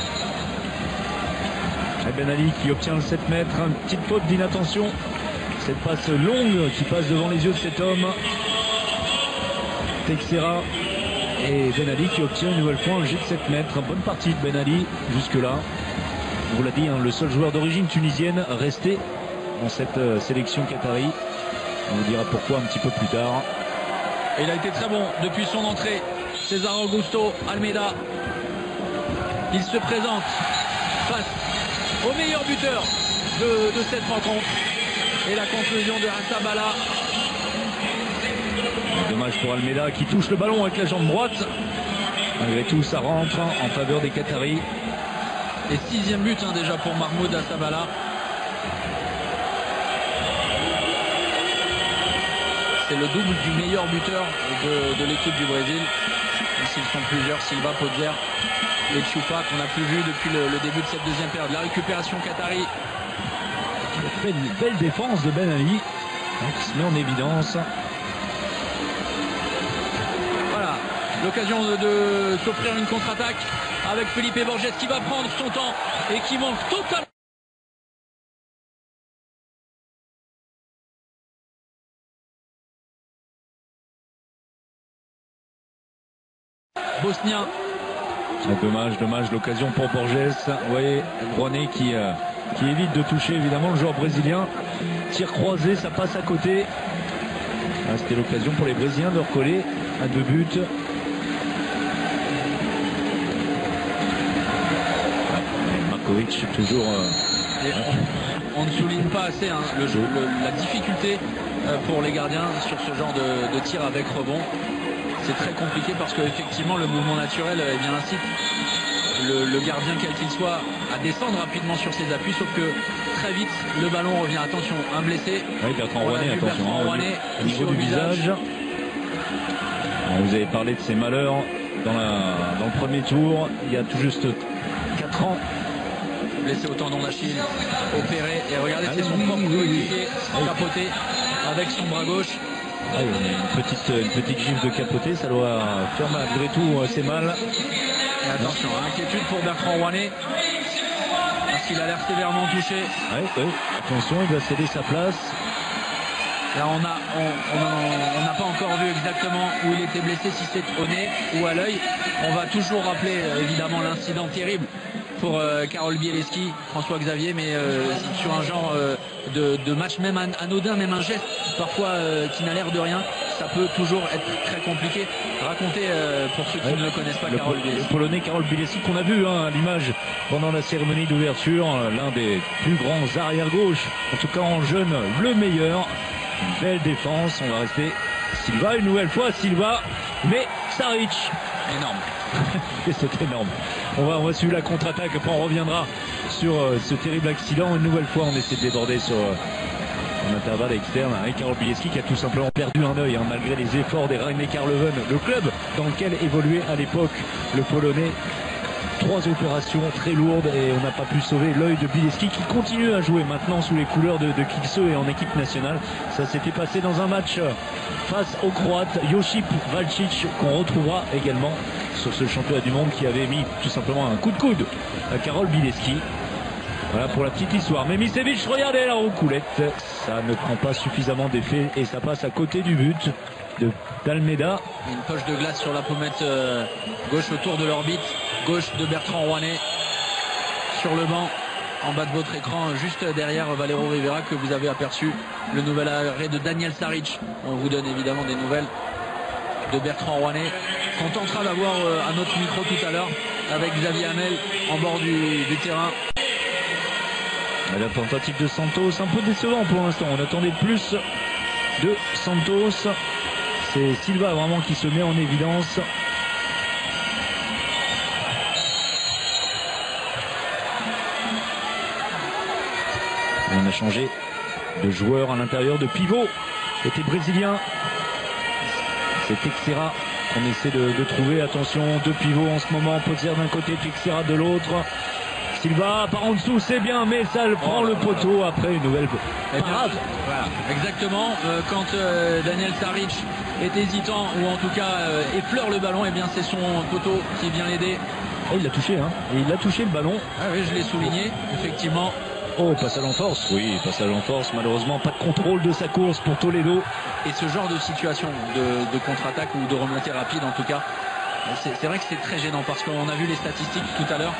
Et Ben Ali qui obtient le 7 mètres, une petite faute d'inattention. Cette passe longue qui passe devant les yeux de cet homme. Texera et Ben Ali qui obtient une nouvelle fois un jet de 7 mètres. Bonne partie de Ben Ali jusque-là. On vous l'a dit, hein, le seul joueur d'origine tunisienne resté dans cette sélection qatari. On vous dira pourquoi un petit peu plus tard. Et il a été très bon depuis son entrée. César Augusto Almeida. Il se présente face au meilleur buteur de cette rencontre. Et la conclusion de Asabala. Dommage pour Almeida qui touche le ballon avec la jambe droite. Malgré tout, ça rentre en faveur des Qataris. Et 6e but déjà pour Mahmoud Asabala. C'est le double du meilleur buteur de l'équipe du Brésil. Même s'ils sont plusieurs, Silva, Podzier et Choupa, qu'on n'a plus vu depuis le début de cette deuxième période. La récupération qatari. Belle défense de Ben Ali qui se met en évidence. Voilà, l'occasion de s'offrir une contre-attaque avec Felipe Borges qui va prendre son temps et qui manque totalement. Bosnien. Dommage, l'occasion pour Borges. Vous voyez, Rouanet qui évite de toucher évidemment le joueur brésilien. Tir croisé, ça passe à côté. Ah, c'était l'occasion pour les Brésiliens de recoller à 2 buts. Markovic toujours. On ne souligne pas assez hein, la difficulté pour les gardiens sur ce genre de tir avec rebond. C'est très compliqué parce qu'effectivement le mouvement naturel incite le gardien quel qu'il soit à descendre rapidement sur ses appuis, sauf que très vite le ballon revient. Attention, un blessé. Oui, Bertrand Rouanet, attention. Au niveau du visage. Alors, vous avez parlé de ses malheurs dans le premier tour, il y a tout juste 4 ans. Blessé au tendon d'Achille, opéré, et regardez, c'est son propre coéquipier capoté avec son bras gauche. Ah, une petite gifle de capoté, ça doit faire malgré tout assez mal. Et attention, inquiétude pour Bertrand Rouanet, parce qu'il a l'air sévèrement touché. Oui. Attention, il va céder sa place. Là, on n'a pas encore vu exactement où il était blessé, si c'est au nez ou à l'œil. On va toujours rappeler évidemment l'incident terrible pour Karol Bieleski, François Xavier, mais sur un genre de match même anodin, même un geste parfois qui n'a l'air de rien, ça peut toujours être très compliqué. Racontez pour ceux qui ne le connaissent pas, Karol Bieleski. Le Polonais Karol Bieleski qu'on a vu à l'image pendant la cérémonie d'ouverture, l'un des plus grands arrière-gauche, en tout cas en jeune, le meilleur. Une belle défense, on va rester Silva une nouvelle fois, Silva, mais Saric. Énorme. C'est énorme. On va suivre la contre-attaque, après on reviendra sur ce terrible accident. Une nouvelle fois, on essaie de déborder sur un intervalle externe avec Karol Bieleski qui a tout simplement perdu un œil malgré les efforts des Rhein-Neckar-Löwen, le club dans lequel évoluait à l'époque le Polonais. 3 opérations très lourdes et on n'a pas pu sauver l'œil de Bieleski qui continue à jouer maintenant sous les couleurs de Kielce et en équipe nationale. Ça s'était passé dans un match face au Croate Josip Valcic qu'on retrouvera également sur ce championnat du monde qui avait mis tout simplement un coup de coude à Karol Bieleski. Voilà pour la petite histoire. Mais Misevic, regardez la roucoulette, ça ne prend pas suffisamment d'effet et ça passe à côté du but d'Almeida. Une poche de glace sur la pommette gauche autour de l'orbite gauche de Bertrand Rouanet sur le banc en bas de votre écran, juste derrière Valero Rivera que vous avez aperçu. Le nouvel arrêt de Daniel Saric. On vous donne évidemment des nouvelles de Bertrand Rouanet qu'on tentera d'avoir à notre micro tout à l'heure avec Xavier Hamel en bord du terrain. La tentative de Santos, un peu décevant pour l'instant. On attendait plus de Santos. C'est Silva vraiment qui se met en évidence. Et on a changé de joueur à l'intérieur, de pivot. C'était brésilien. C'est Teixeira qu'on essaie de trouver. Attention, deux pivots en ce moment. Potier d'un côté, Teixeira de l'autre. Silva par en dessous, c'est bien, mais ça prend le poteau après une nouvelle parade. Voilà, exactement. Quand Daniel Saric est hésitant ou en tout cas effleure le ballon, et bien c'est son poteau qui vient l'aider. Oh, il l'a touché, hein. Et il a touché le ballon. Ah oui, je l'ai souligné, effectivement. Oh, passage en force. Oui, passage en force. Malheureusement, pas de contrôle de sa course pour Toledo. Et ce genre de situation de contre-attaque ou de remontée rapide, en tout cas, c'est vrai que c'est très gênant parce qu'on a vu les statistiques tout à l'heure.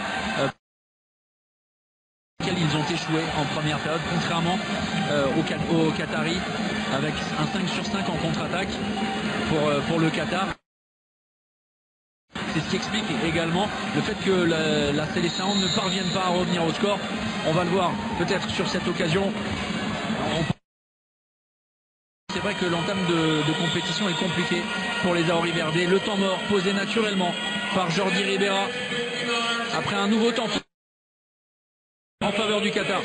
Ils ont échoué en première période, contrairement aux Qataris, avec un 5 sur 5 en contre-attaque pour le Qatar. C'est ce qui explique également le fait que la Célestin ne parvienne pas à revenir au score. On va le voir peut-être sur cette occasion. C'est vrai que l'entame de compétition est compliquée pour les Auri Verde. Le temps mort posé naturellement par Jordi Ribera après un nouveau temps en faveur du Qatar.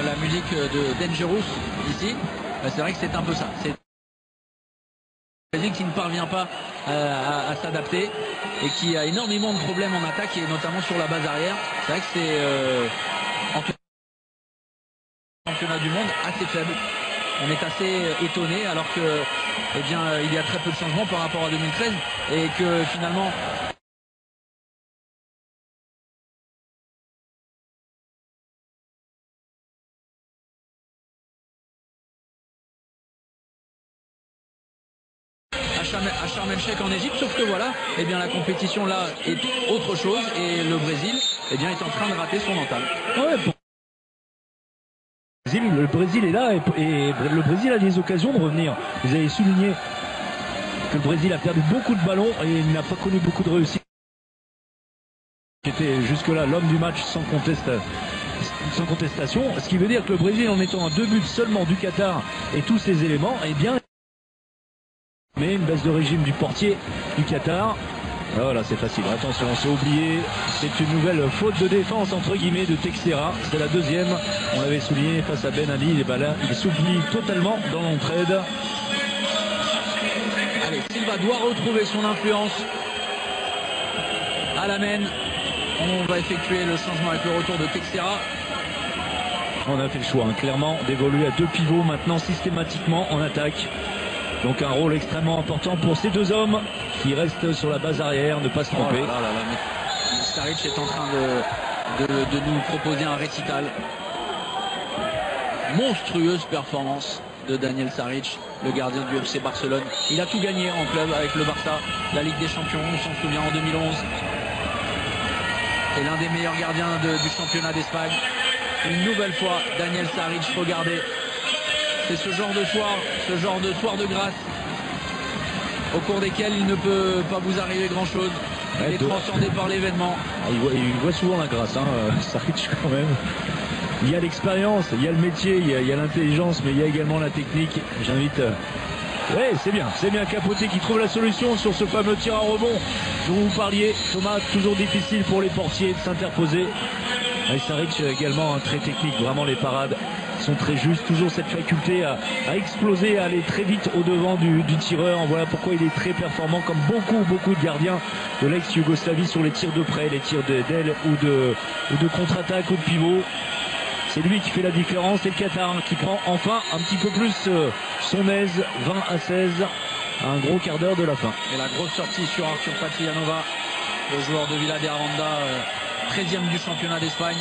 La musique de Dangerous ici, c'est vrai que c'est un peu ça. C'est Brésil qui ne parvient pas à s'adapter et qui a énormément de problèmes en attaque et notamment sur la base arrière. C'est vrai que c'est en tout championnat du monde assez faible. On est assez étonné alors que il y a très peu de changements par rapport à 2013 et que finalement à Sharm el-Sheikh en Égypte, sauf que voilà, la compétition là est autre chose et le Brésil est en train de rater son entame. Ouais, le Brésil est là et le Brésil a des occasions de revenir. Vous avez souligné que le Brésil a perdu beaucoup de ballons et il n'a pas connu beaucoup de réussite. C'était jusque-là l'homme du match sans contestation. Ce qui veut dire que le Brésil, en étant à 2 buts seulement du Qatar et tous ses éléments, mais une baisse de régime du portier du Qatar. Voilà, c'est facile. Attention, c'est oublié. C'est une nouvelle faute de défense entre guillemets de Teixeira. C'est la deuxième. On l'avait souligné face à Ben Ali. Et là, il s'oublie totalement dans l'entraide. Allez, Silva doit retrouver son influence à la main. On va effectuer le changement avec le retour de Teixeira. On a fait le choix, clairement, d'évoluer à 2 pivots maintenant systématiquement en attaque. Donc un rôle extrêmement important pour ces deux hommes qui restent sur la base arrière, ne pas se tromper. Saric est en train de nous proposer un récital. Monstrueuse performance de Daniel Saric, le gardien du FC Barcelone. Il a tout gagné en club avec le Barça, la Ligue des Champions, on s'en souvient en 2011. C'est l'un des meilleurs gardiens du championnat d'Espagne. Une nouvelle fois, Daniel Saric, regardez. C'est ce genre de soir de grâce au cours desquels il ne peut pas vous arriver grand chose. Il est transcendé par l'événement. Il voit souvent la grâce, Saric quand même. Il y a l'expérience, il y a le métier, il y a l'intelligence, mais il y a également la technique. J'invite Ouais, c'est bien Capote qui trouve la solution sur ce fameux tir à rebond dont vous parliez. Thomas, toujours difficile pour les portiers de s'interposer. Saric également très technique, vraiment les parades sont très justes, toujours cette faculté à exploser, à aller très vite au devant du tireur. Voilà pourquoi il est très performant, comme beaucoup de gardiens de l'ex-Yougoslavie sur les tirs de près, les tirs d'aile ou de contre-attaque ou de pivot. C'est lui qui fait la différence et le Qatar qui prend enfin un petit peu plus son aise, 20-16, un gros quart d'heure de la fin. Et la grosse sortie sur Arthur Patrianova, le joueur de Villa de Aranda, 13e du championnat d'Espagne.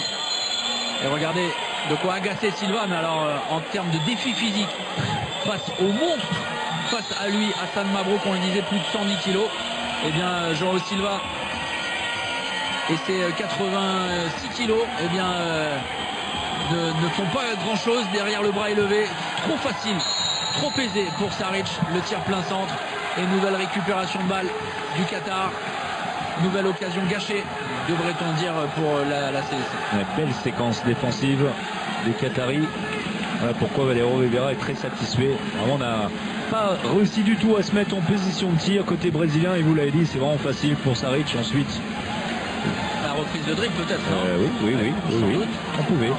Et regardez de quoi agacer Silva, mais alors en termes de défi physique, face au monstre, face à lui, Hassan Mabrouk, on le disait, plus de 110 kilos. Et bien João Silva et ses 86 kilos, et bien ne font pas grand chose derrière le bras élevé. Trop facile, trop aisé pour Saric, le tir plein centre et nouvelle récupération de balle du Qatar. Nouvelle occasion gâchée, devrait-on dire, pour la CDC. Une belle séquence défensive des Qataris. Voilà pourquoi Valero Rivera est très satisfait. Vraiment, on n'a pas réussi du tout à se mettre en position de tir côté brésilien. Et vous l'avez dit, c'est vraiment facile pour Saric. Ensuite, la reprise de dribble peut-être. Oui. On pouvait.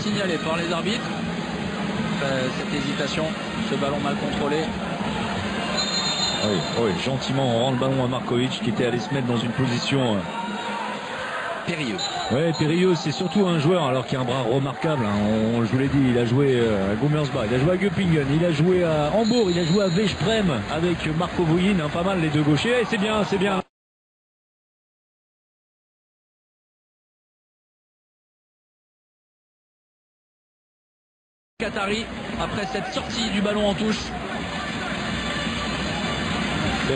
Signalé par les arbitres. Cette hésitation, ce ballon mal contrôlé. Oui, gentiment on rend le ballon à Markovic qui était allé se mettre dans une position périlleux. Ouais, périlleux, c'est surtout un joueur alors qui a un bras remarquable. Je vous l'ai dit, il a joué à Gummersbach, il a joué à Göppingen, il a joué à Hambourg, il a joué à Veszprém avec Marco Vujin, pas mal les deux gauchers. Et c'est bien. Qatari, après cette sortie du ballon en touche.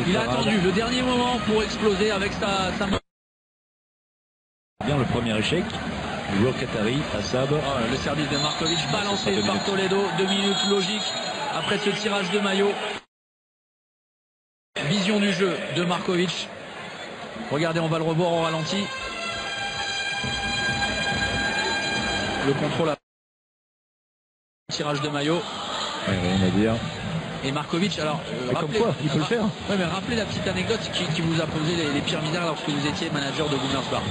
Il a attendu le dernier moment pour exploser avec sa main. Bien le premier échec du joueur qatari, Assab. Le service de Markovic balancé par Toledo. 2 minutes logiques après ce tirage de maillot. Vision du jeu de Markovic. Regardez, on va le revoir au ralenti. Le contrôle à tirage de maillot. Rien à dire. Et Markovic, alors comme quoi, il peut le faire. Ouais, mais rappelez la petite anecdote qui vous a posé les pires misères lorsque vous étiez manager de Gummersbach.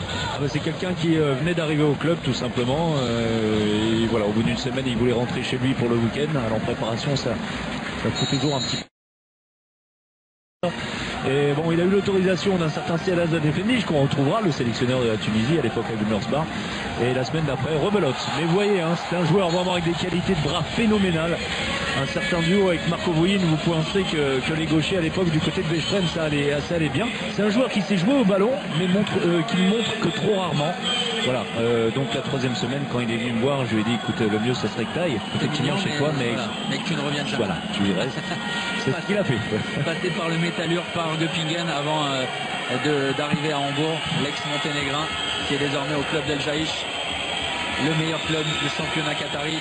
C'est quelqu'un qui venait d'arriver au club tout simplement. Et voilà, au bout d'une semaine, il voulait rentrer chez lui pour le week-end. Alors en préparation, ça fout toujours un petit peu. Et bon, il a eu l'autorisation d'un certain Sialaz Defendic qu'on retrouvera, le sélectionneur de la Tunisie à l'époque à Gummersbach. Et la semaine d'après, rebelote. Mais vous voyez, c'est un joueur vraiment avec des qualités de bras phénoménales. Un certain duo avec Marco Vujin, vous pensez que les gauchers à l'époque du côté de Veszprém, ça allait bien. C'est un joueur qui sait jouer au ballon, mais qui ne montre que trop rarement. Voilà, donc la 3e semaine, quand il est venu me voir, je lui ai dit, écoute, le mieux, ça serait que t'ailles. Peut-être qu'il vient chez toi, mais que tu ne reviennes jamais. Voilà, tu y restes. C'est ce qu'il a fait. Passé par le Metallurg, par Göppingen, avant d'arriver à Hambourg, l'ex-monténégrin, qui est désormais au club d'El Jaïch, le meilleur club du championnat qatari.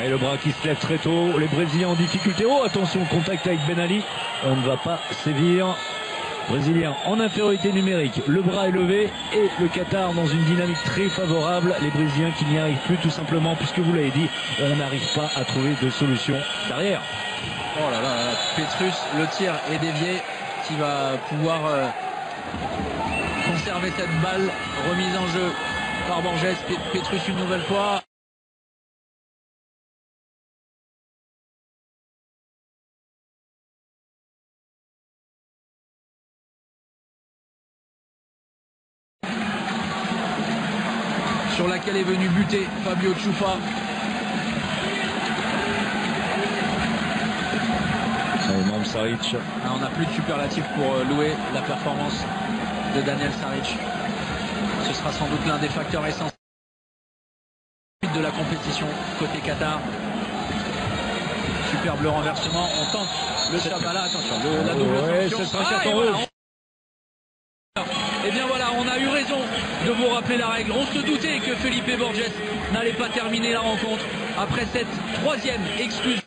Et le bras qui se lève très tôt, les Brésiliens en difficulté. Oh, attention, contact avec Ben Ali, on ne va pas sévir. Brésilien en infériorité numérique, le bras est levé et le Qatar dans une dynamique très favorable. Les Brésiliens qui n'y arrivent plus tout simplement, puisque vous l'avez dit, on n'arrive pas à trouver de solution derrière. Oh là là, Petrus, le tir est dévié, qui va pouvoir conserver cette balle, remise en jeu par Borges. Petrus une nouvelle fois. Sur laquelle est venu buter Fabio Ciuffa. Saric. On n'a plus de superlatif pour louer la performance de Daniel Saric. Ce sera sans doute l'un des facteurs essentiels de la compétition côté Qatar. Superbe le renversement, on tente le Chabala, attention, la double sanction. Et bien voilà, on a eu raison de vous rappeler la règle. On se doutait que Felipe Borges n'allait pas terminer la rencontre après cette 3e exclusion.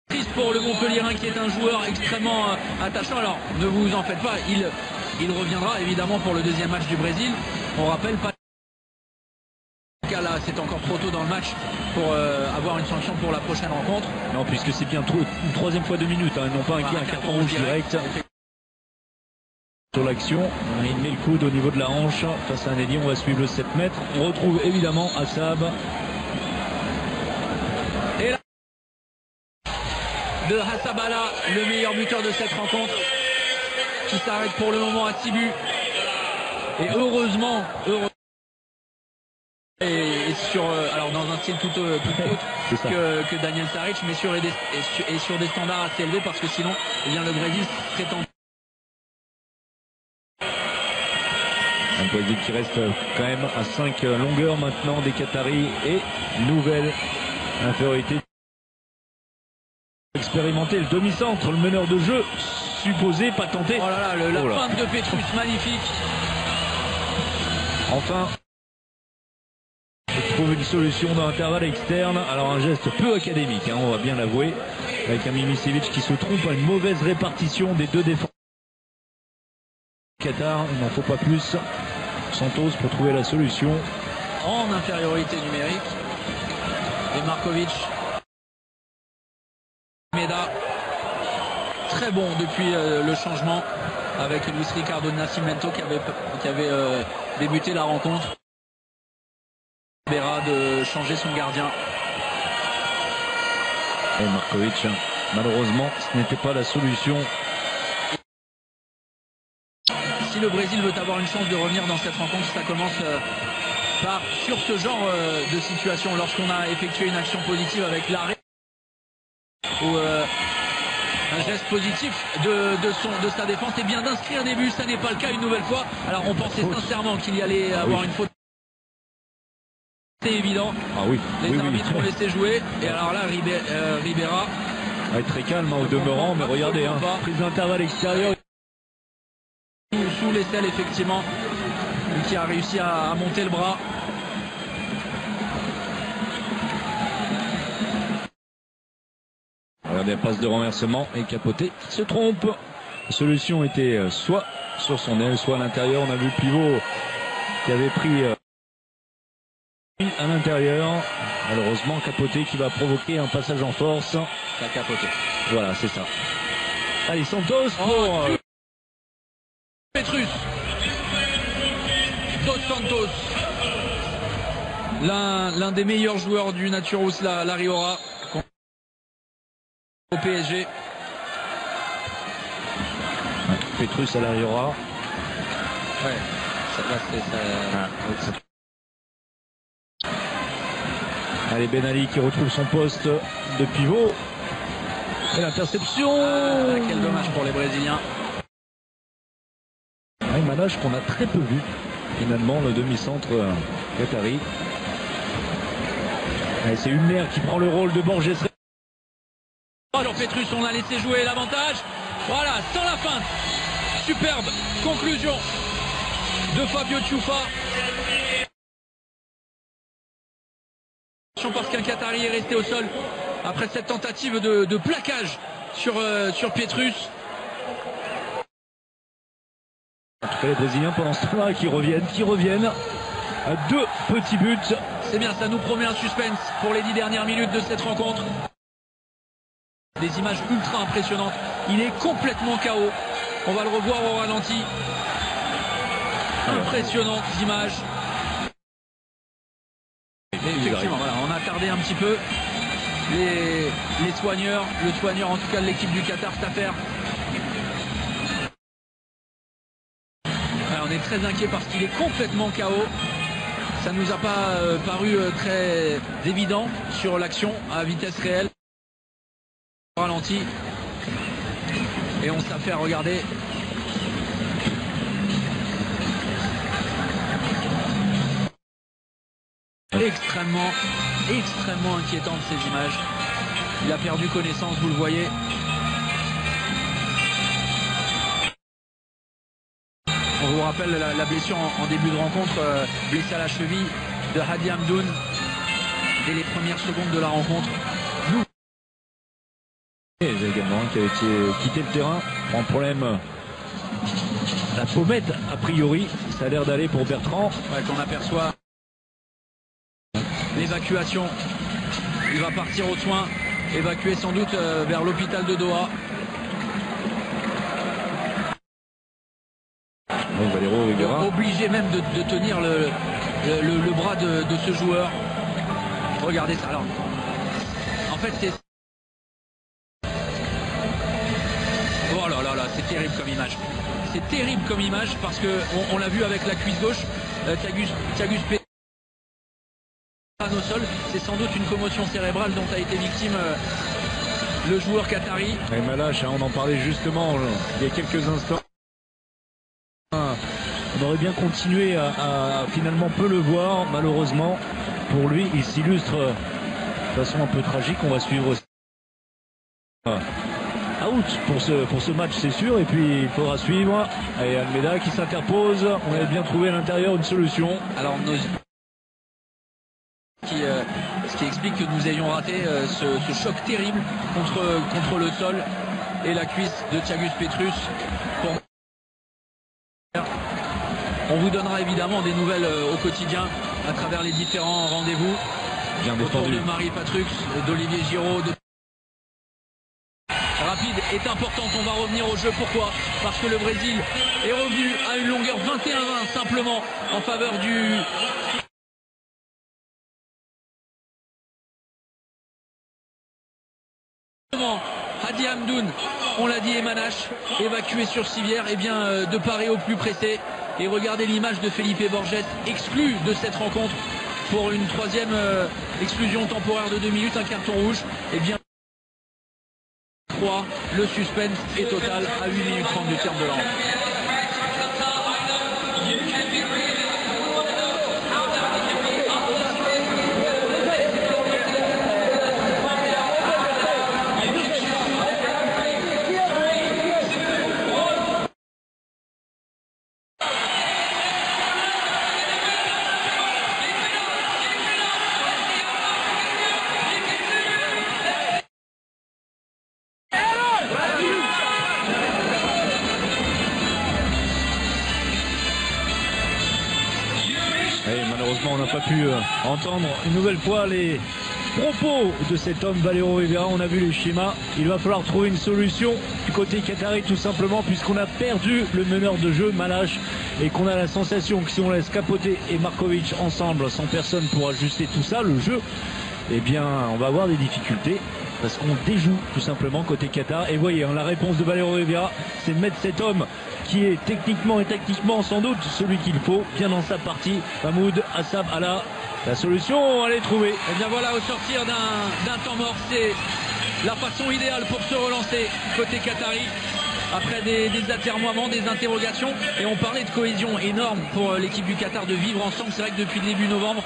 Triste pour le Montpellierin qui est un joueur extrêmement attachant. Alors ne vous en faites pas, il reviendra évidemment pour le 2e match du Brésil. On rappelle pas qu'à la c'est encore trop tôt dans le match pour avoir une sanction pour la prochaine rencontre. Non, puisque c'est bien une troisième fois 2 minutes, hein, non pas un carton rouge direct. Sur l'action, il met le coude au niveau de la hanche face à un Eddy. On va suivre le 7 mètres. On retrouve évidemment Assab. Et là, de Hassabala, le meilleur buteur de cette rencontre, qui s'arrête pour le moment à 6 buts. Et heureusement, et sur, alors dans un style tout autre que Daniel Saric, mais sur des standards assez élevés, parce que sinon, eh bien, le Brésil serait tenté. Un Brésil qui reste quand même à 5 longueurs maintenant des Qataris, et nouvelle infériorité expérimentée. Le demi-centre, le meneur de jeu supposé, pas tenté. Oh là là, la feinte de Petrus, magnifique. Enfin, il trouve une solution dans l'intervalle externe. Alors un geste peu académique, hein, on va bien l'avouer, avec un Mimicevic qui se trompe à une mauvaise répartition des deux défenseurs. Qatar, il n'en faut pas plus. Santos pour trouver la solution. En infériorité numérique. Et Markovic. Meda. Très bon depuis le changement avec Luis Ricardo Nascimento qui avait débuté la rencontre. Vera de changer son gardien. Et Markovic, malheureusement, ce n'était pas la solution. Si le Brésil veut avoir une chance de revenir dans cette rencontre, ça commence par, sur ce genre de situation, lorsqu'on a effectué une action positive avec l'arrêt ou un geste positif de sa défense, et bien d'inscrire des buts. Ça n'est pas le cas une nouvelle fois. Alors on pensait sincèrement qu'il y allait avoir une faute. C'est évident. Ah oui. Les arbitres ont laissé jouer. Et alors là, Ribera. Très calme au demeurant, mais regardez, hein, prise d'intervalle extérieur. Sous l'aisselle, effectivement, qui a réussi à monter le bras. Regardez la passe de renversement et Capote qui se trompe. La solution était soit sur son aile, soit à l'intérieur. On a vu le pivot qui avait pris à l'intérieur. Malheureusement, Capote qui va provoquer un passage en force. La Capote. Voilà, c'est ça. Allez, Santos pour... Petrus. Dos Santos. L'un des meilleurs joueurs du Naturus, la Riora. Au PSG. Petrus à la Riora. Ouais. Allez, Ben Ali qui retrouve son poste de pivot. Et l'interception. Quel dommage pour les Brésiliens. Un manage qu'on a très peu vu, finalement, le demi-centre qatari. C'est Humner qui prend le rôle de Borges. Alors Petrus, on l'a laissé jouer l'avantage. Voilà, sans la feinte. Superbe conclusion de Fabio Ciuffa. Parce qu'un Qatari est resté au sol après cette tentative de plaquage sur Petrus. En tout cas, les Brésiliens pendant ce temps-là qui reviennent. 2 petits buts. C'est bien, ça nous promet un suspense pour les 10 dernières minutes de cette rencontre. Des images ultra impressionnantes. Il est complètement KO. On va le revoir au ralenti. Impressionnantes images. Effectivement, voilà, on a tardé un petit peu. Les soigneurs, le soigneur en tout cas de l'équipe du Qatar, cette affaire. On est très inquiet parce qu'il est complètement KO. Ça ne nous a pas paru très évident sur l'action à vitesse réelle. Ralenti. Et on s'affaire, regardez. Extrêmement inquiétante ces images. Il a perdu connaissance, vous le voyez. On vous rappelle la blessure en début de rencontre, blessé à la cheville de Hadi Hamdoun dès les premières secondes de la rencontre. Et également qui avait quitté le terrain. En problème, la pommette a priori, ça a l'air d'aller pour Bertrand. Ouais, qu'on aperçoit. l'évacuation. Il va partir aux soins, évacué sans doute vers l'hôpital de Doha. Oui, Valero Rivera. Obligé même de tenir le bras de ce joueur. Regardez ça. Alors, en fait, c'est... Oh là là là, c'est terrible comme image. C'est terrible comme image parce que on l'a vu avec la cuisse gauche. Thiagus Petrus au sol. C'est sans doute une commotion cérébrale dont a été victime le joueur qatari. Et Malache, on en parlait justement il y a quelques instants. On aurait bien continué à finalement peu le voir. Malheureusement, pour lui, il s'illustre de façon un peu tragique. On va suivre out pour ce match, c'est sûr. Et puis il faudra suivre. Et Almeida qui s'interpose. On avait bien trouvé à l'intérieur une solution. Alors ce qui explique que nous ayons raté ce choc terrible contre le sol et la cuisse de Thiagus Petrus. On vous donnera évidemment des nouvelles au quotidien à travers les différents rendez-vous. Bien autour de Marie Patrux, d'Olivier Giraud. Rapide est importante, on va revenir au jeu. Pourquoi? Parce que le Brésil est revenu à une longueur 21-20 simplement en faveur du... Hadi Hamdoun, on l'a dit, et Manache évacué sur civière, et bien de parer au plus pressé. Et regardez l'image de Felipe Borges, exclu de cette rencontre pour une troisième exclusion temporaire de 2 minutes, un carton rouge. Et bien 3, le suspense est total à 8 minutes 30 du terme de la rencontre. On n'a pas pu entendre une nouvelle fois les propos de cet homme Valero Rivera. On a vu les schémas. Il va falloir trouver une solution du côté qatari tout simplement, puisqu'on a perdu le meneur de jeu Malache et qu'on a la sensation que si on laisse Capote et Markovic ensemble sans personne pour ajuster tout ça, le jeu, eh bien on va avoir des difficultés parce qu'on déjoue tout simplement côté Qatar. Et voyez, la réponse de Valero Rivera, c'est de mettre cet homme qui est techniquement et tactiquement sans doute celui qu'il faut, bien dans sa partie. Mahmoud Assab Allah, la solution, elle est trouvée. Et bien voilà, au sortir d'un temps mort, c'est la façon idéale pour se relancer côté qatari. Après des atermoiements, des interrogations, et on parlait de cohésion énorme pour l'équipe du Qatar, de vivre ensemble. C'est vrai que depuis le début novembre,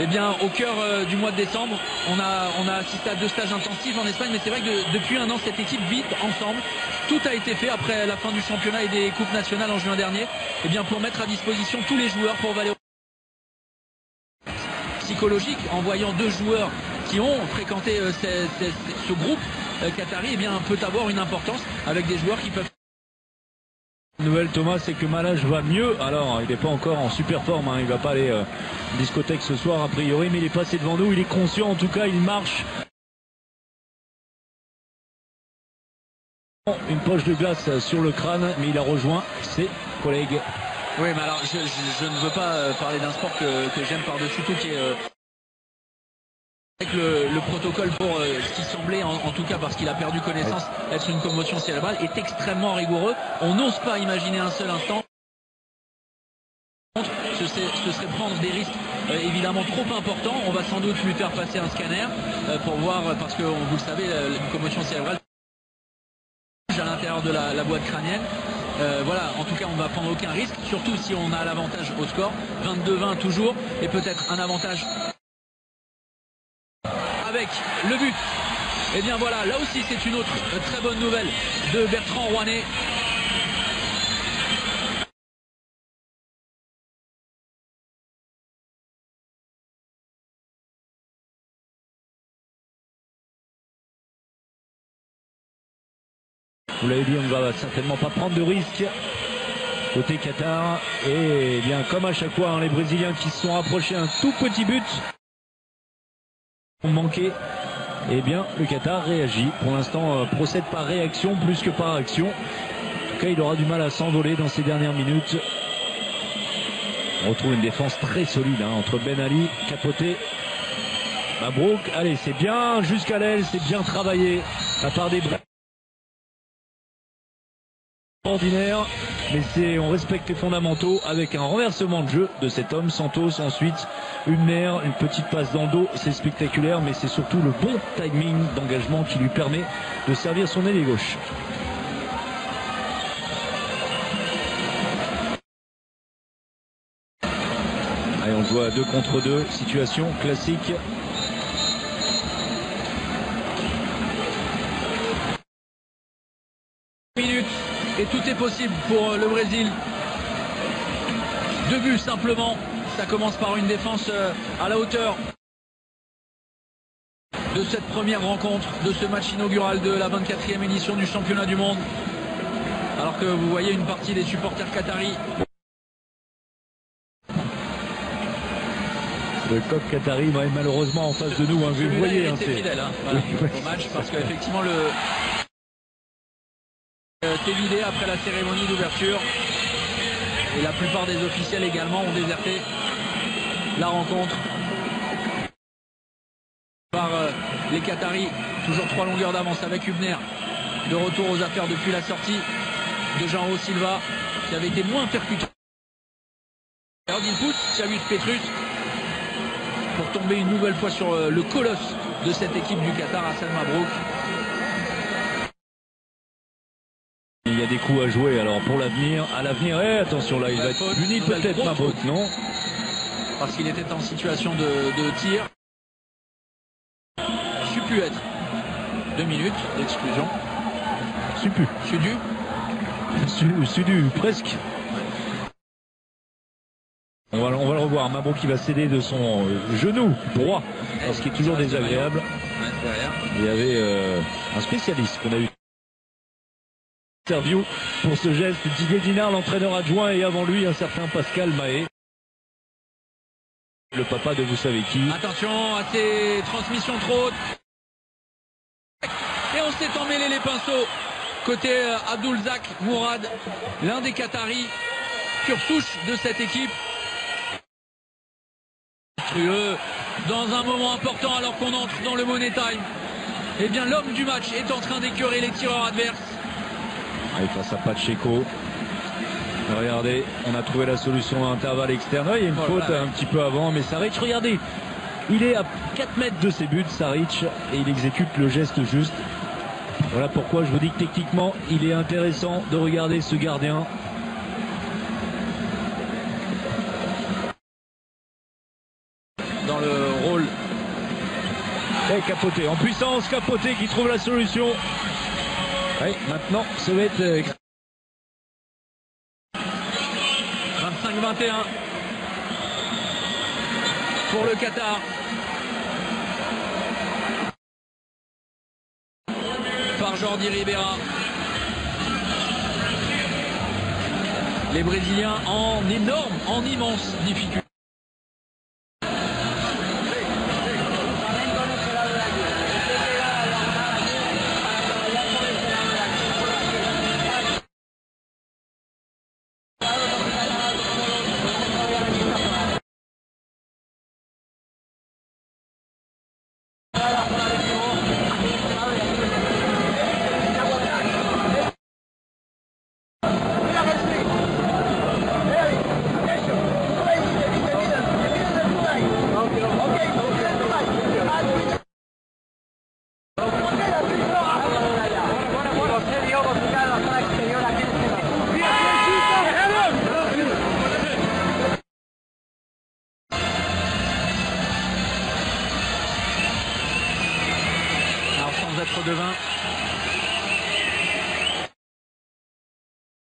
eh bien, au cœur du mois de décembre, on a assisté à 2 stages intensifs en Espagne, mais c'est vrai que depuis un an, cette équipe vit ensemble. Tout a été fait après la fin du championnat et des coupes nationales en juin dernier, eh bien, pour mettre à disposition tous les joueurs pour Valero. Psychologique, en voyant 2 joueurs qui ont fréquenté ce groupe qatari, eh bien, peut avoir une importance avec des joueurs qui peuvent... La nouvelle, Thomas, c'est que Malache va mieux. Alors, il n'est pas encore en super forme, hein. Il va pas aller en discothèque ce soir a priori, mais il est passé devant nous, il est conscient, en tout cas il marche. Une poche de glace sur le crâne, mais il a rejoint ses collègues. Oui, mais alors je ne veux pas parler d'un sport que j'aime par-dessus tout, qui est avec le protocole pour ce qui semblait, en tout cas parce qu'il a perdu connaissance, être une commotion cérébrale, est extrêmement rigoureux. On n'ose pas imaginer un seul instant. Ce serait prendre des risques évidemment trop importants. On va sans doute lui faire passer un scanner pour voir, parce que vous le savez, une commotion cérébrale à l'intérieur de la boîte crânienne. Voilà, en tout cas on ne va prendre aucun risque, surtout si on a l'avantage au score, 22-20 toujours, et peut-être un avantage avec le but. Et bien voilà, là aussi c'est une autre très bonne nouvelle de Bertrand Rouanet. Vous l'avez dit, on ne va certainement pas prendre de risques. côté Qatar. Et bien comme à chaque fois, hein, les Brésiliens qui se sont rapprochés un tout petit but ont manqué. Et bien le Qatar réagit. Pour l'instant procède par réaction plus que par action. En tout cas il aura du mal à s'envoler dans ces dernières minutes. On retrouve une défense très solide hein, entre Ben Ali, Capote, Mabrouk. Allez, c'est bien jusqu'à l'aile, c'est bien travaillé à part des ordinaire, mais on respecte les fondamentaux avec un renversement de jeu de cet homme Santos. Ensuite Hübner, une petite passe dans le dos, c'est spectaculaire, mais c'est surtout le bon timing d'engagement qui lui permet de servir son ailier gauche. Allez, on joue à 2 contre 2, situation classique. Et tout est possible pour le Brésil. 2 buts simplement. Ça commence par une défense à la hauteur de cette première rencontre, de ce match inaugural de la 24e édition du championnat du monde. Alors que vous voyez une partie des supporters qataris. Le coq qatari est malheureusement en face de nous. Hein, vous voyez, hein, c'est fidèle voilà, au match parce qu'effectivement le vidé après la cérémonie d'ouverture et la plupart des officiels également ont déserté la rencontre par les Qataris. Toujours 3 longueurs d'avance avec Hübner de retour aux affaires depuis la sortie de João Silva qui avait été moins percutant. Il pousse Xavier Petrus pour tomber une nouvelle fois sur le colosse de cette équipe du Qatar, Hassan Mabrouk. Il y a des coups à jouer alors pour l'avenir. À l'avenir, attention là, il va être puni peut-être Mabrouk, non? Parce qu'il était en situation de tir. Suppu être 2 minutes d'exclusion. Sudu, presque. On va le revoir. Mabrouk qui va céder de son genou droit, ce qui est toujours désagréable. Il y avait un spécialiste qu'on a eu interview pour ce geste, Didier Dinard, l'entraîneur adjoint, et avant lui un certain Pascal Mahé, le papa de vous savez qui. Attention à ces transmissions trop hautes. Et on s'est emmêlé les pinceaux côté Abdulzak Mourad, l'un des Qataris, pure souche de cette équipe. Dans un moment important alors qu'on entre dans le Money Time, eh bien l'homme du match est en train d'écœurer les tireurs adverses. Allez, face à Pacheco. Regardez, on a trouvé la solution à intervalle externe. Il y a une faute un petit peu avant, mais Saric, regardez, il est à 4 mètres de ses buts, Saric, et il exécute le geste juste. Voilà pourquoi je vous dis que techniquement, il est intéressant de regarder ce gardien. Dans le rôle. Et Capote, en puissance, Capote qui trouve la solution. Oui, maintenant, ça va être 25-21 pour le Qatar. Par Jordi Ribera. Les Brésiliens en immense difficulté. De 20.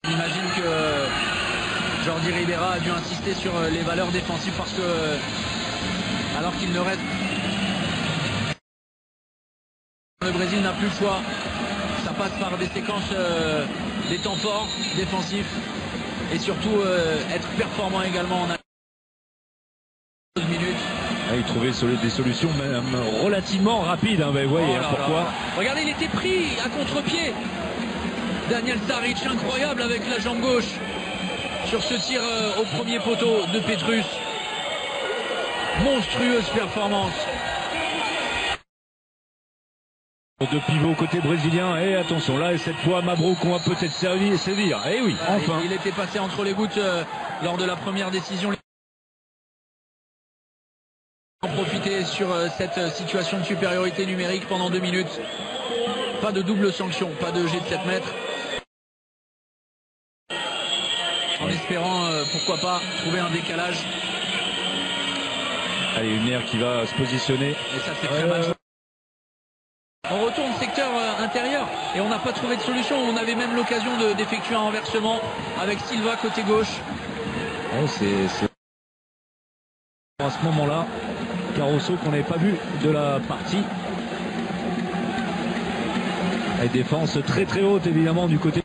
J'imagine que Jordi Ribera a dû insister sur les valeurs défensives parce que alors qu'il ne reste, le Brésil n'a plus le choix. Ça passe par des séquences, des temps forts défensifs. et surtout être performant également en 12 minutes. Il trouvait des solutions même relativement rapides, hein, vous voyez pourquoi. Regardez, il était pris à contre-pied. Daniel Saric, incroyable avec la jambe gauche sur ce tir au premier poteau de Petrus. Monstrueuse performance. De pivot côté brésilien, et attention là, et cette fois Mabrouk, on va peut-être sévir. Et oui, enfin. Il était passé entre les gouttes lors de la première décision. Profiter sur cette situation de supériorité numérique pendant 2 minutes. Pas de double sanction, pas de jet de 7 mètres. En espérant, pourquoi pas, trouver un décalage. Allez, une aire qui va se positionner. Et ça, c'est très mal joué. On retourne secteur intérieur et on n'a pas trouvé de solution. On avait même l'occasion d'effectuer un renversement avec Silva côté gauche. Oh, c'est à ce moment-là, Carosso qu'on n'avait pas vu de la partie. Avec défense très très haute évidemment du côté.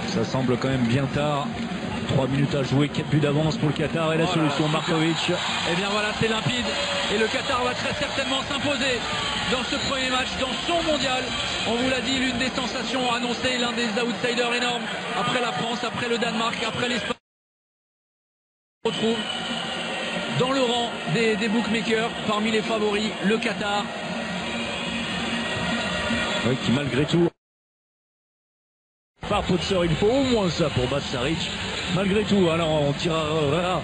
Ça semble quand même bien tard. 3 minutes à jouer, 4 buts d'avance pour le Qatar et la solution Markovic. Et bien voilà, c'est limpide. Et le Qatar va très certainement s'imposer dans ce premier match, dans son mondial. On vous l'a dit, l'une des sensations annoncées, l'un des outsiders énormes. Après la France, après le Danemark, après l'Espagne. On retrouve dans le rang des bookmakers, parmi les favoris, le Qatar. Oui, qui malgré tout, par Potser, il faut au moins ça pour battre Saric. Malgré tout, alors on tirera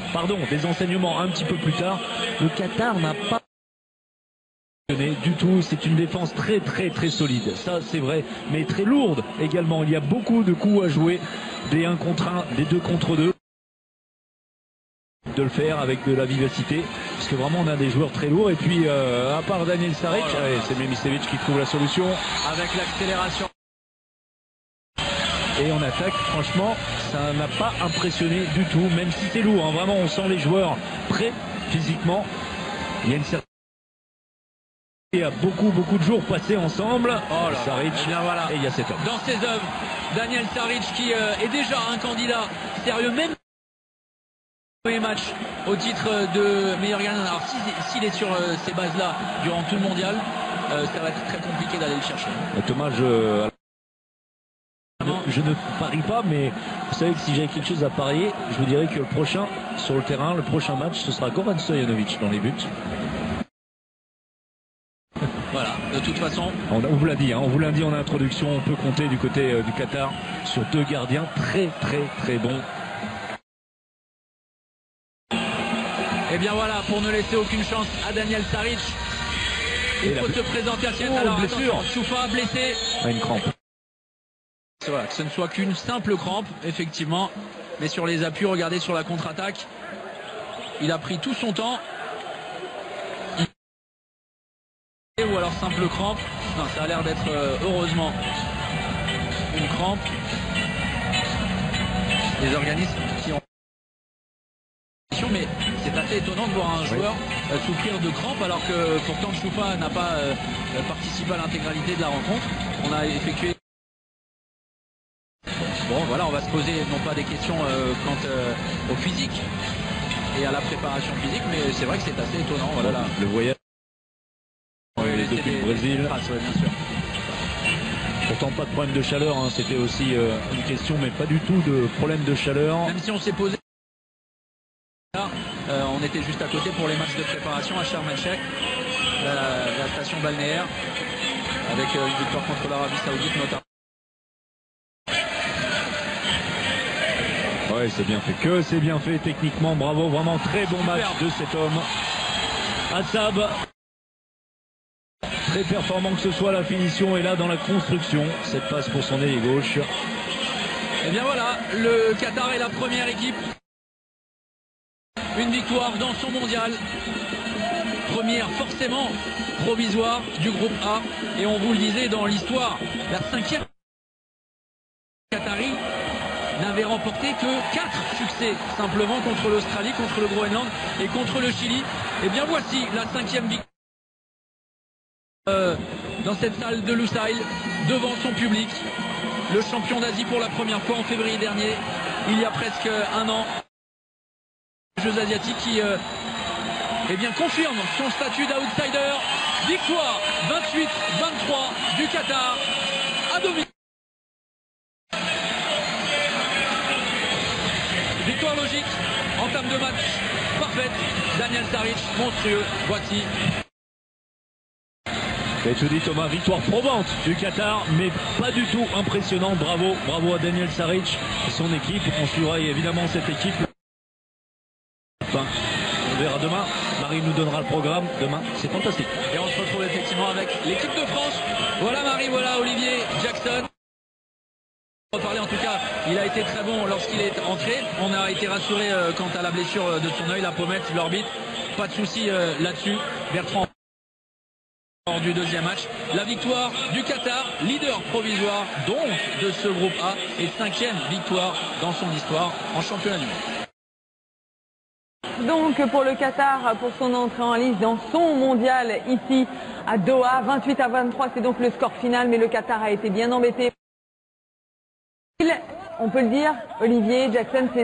des enseignements un petit peu plus tard. Le Qatar n'a pas du tout, c'est une défense très très très solide, ça c'est vrai, mais très lourde également. Il y a beaucoup de coups à jouer, des 1 contre 1, des 2 contre 2. De le faire avec de la vivacité, parce que vraiment on a des joueurs très lourds. Et puis à part Daniel Saric, c'est Memisevic qui trouve la solution. Avec l'accélération. Et en attaque, franchement, ça n'a pas impressionné du tout, même si c'est lourd. Hein. Vraiment, on sent les joueurs prêts physiquement. Il y a une certaine... Il y a beaucoup de jours passés ensemble. Saric, voilà. Et il y a cet homme. Dans ses œuvres, Daniel Saric qui est déjà un candidat sérieux, même premier match au titre de meilleur gardien. Alors s'il est sur ces bases-là durant tout le mondial, ça va être très compliqué d'aller le chercher. Thomas, je ne parie pas, mais vous savez que si j'avais quelque chose à parier, je vous dirais que le prochain sur le terrain, le prochain match, ce sera Goran Stojanovic dans les buts. Voilà, de toute façon. On vous l'a dit, on vous l'a dit en introduction, on peut compter du côté du Qatar sur 2 gardiens très très très bons. Et bien voilà, pour ne laisser aucune chance à Daniel Saric, il faut se présenter à cette alors attention, Choufa blessé. Une crampe. Voilà, que ce ne soit qu'une simple crampe, effectivement. Mais sur les appuis, regardez sur la contre-attaque. Il a pris tout son temps. Ou alors simple crampe. Non, ça a l'air d'être heureusement une crampe. Les organismes qui ont... Mais c'est assez étonnant de voir un joueur souffrir de crampes alors que pourtant Choufa n'a pas participé à l'intégralité de la rencontre. On a effectué... Bon voilà, on va se poser non pas des questions quant au physique et à la préparation physique, mais c'est vrai que c'est assez étonnant. Voilà, là. Le voyage depuis le Brésil. Bien sûr. Pourtant pas de problème de chaleur, hein. C'était aussi une question, mais pas du tout de problème de chaleur. Même si on s'est posé... on était juste à côté pour les matchs de préparation à Sharm el-Sheikh, la station balnéaire, avec une victoire contre l'Arabie Saoudite notamment. Ouais, c'est bien fait. C'est bien fait techniquement. Bravo, vraiment très bon match de cet homme. Assab. Très performant que ce soit la finition et là dans la construction. Cette passe pour son ailier gauche. Et bien voilà, le Qatar est la première équipe. Une victoire dans son mondial. Première forcément provisoire du groupe A. Et on vous le disait dans l'histoire, la 5e Qatari n'avait remporté que 4 succès simplement contre l'Australie, contre le Groenland et contre le Chili. Et bien voici la 5e victoire dans cette salle de Lusail, devant son public. Le champion d'Asie pour la première fois en février dernier, il y a presque un an. Les Jeux asiatiques qui eh bien, confirme son statut d'outsider. Victoire 28-23 du Qatar à domicile. Victoire logique, entame de match parfaite. Daniel Saric, monstrueux. Voici. Et tu dis Thomas, victoire probante du Qatar, mais pas du tout impressionnante. Bravo, bravo à Daniel Saric et son équipe. On suivra évidemment cette équipe. Enfin, on verra demain. Marie nous donnera le programme demain. C'est fantastique. Et on se retrouve effectivement avec l'équipe de France. Voilà Marie, voilà Olivier Jackson. On va parler en tout cas, il a été très bon lorsqu'il est entré. On a été rassuré quant à la blessure de son œil, la pommette, l'orbite. Pas de souci là-dessus. Bertrand du deuxième match. La victoire du Qatar, leader provisoire donc de ce groupe A et 5e victoire dans son histoire en championnat du monde. Donc pour le Qatar, pour son entrée en lice dans son mondial ici à Doha, 28-23, c'est donc le score final, mais le Qatar a été bien embêté. On peut le dire, Olivier Jackson, c'est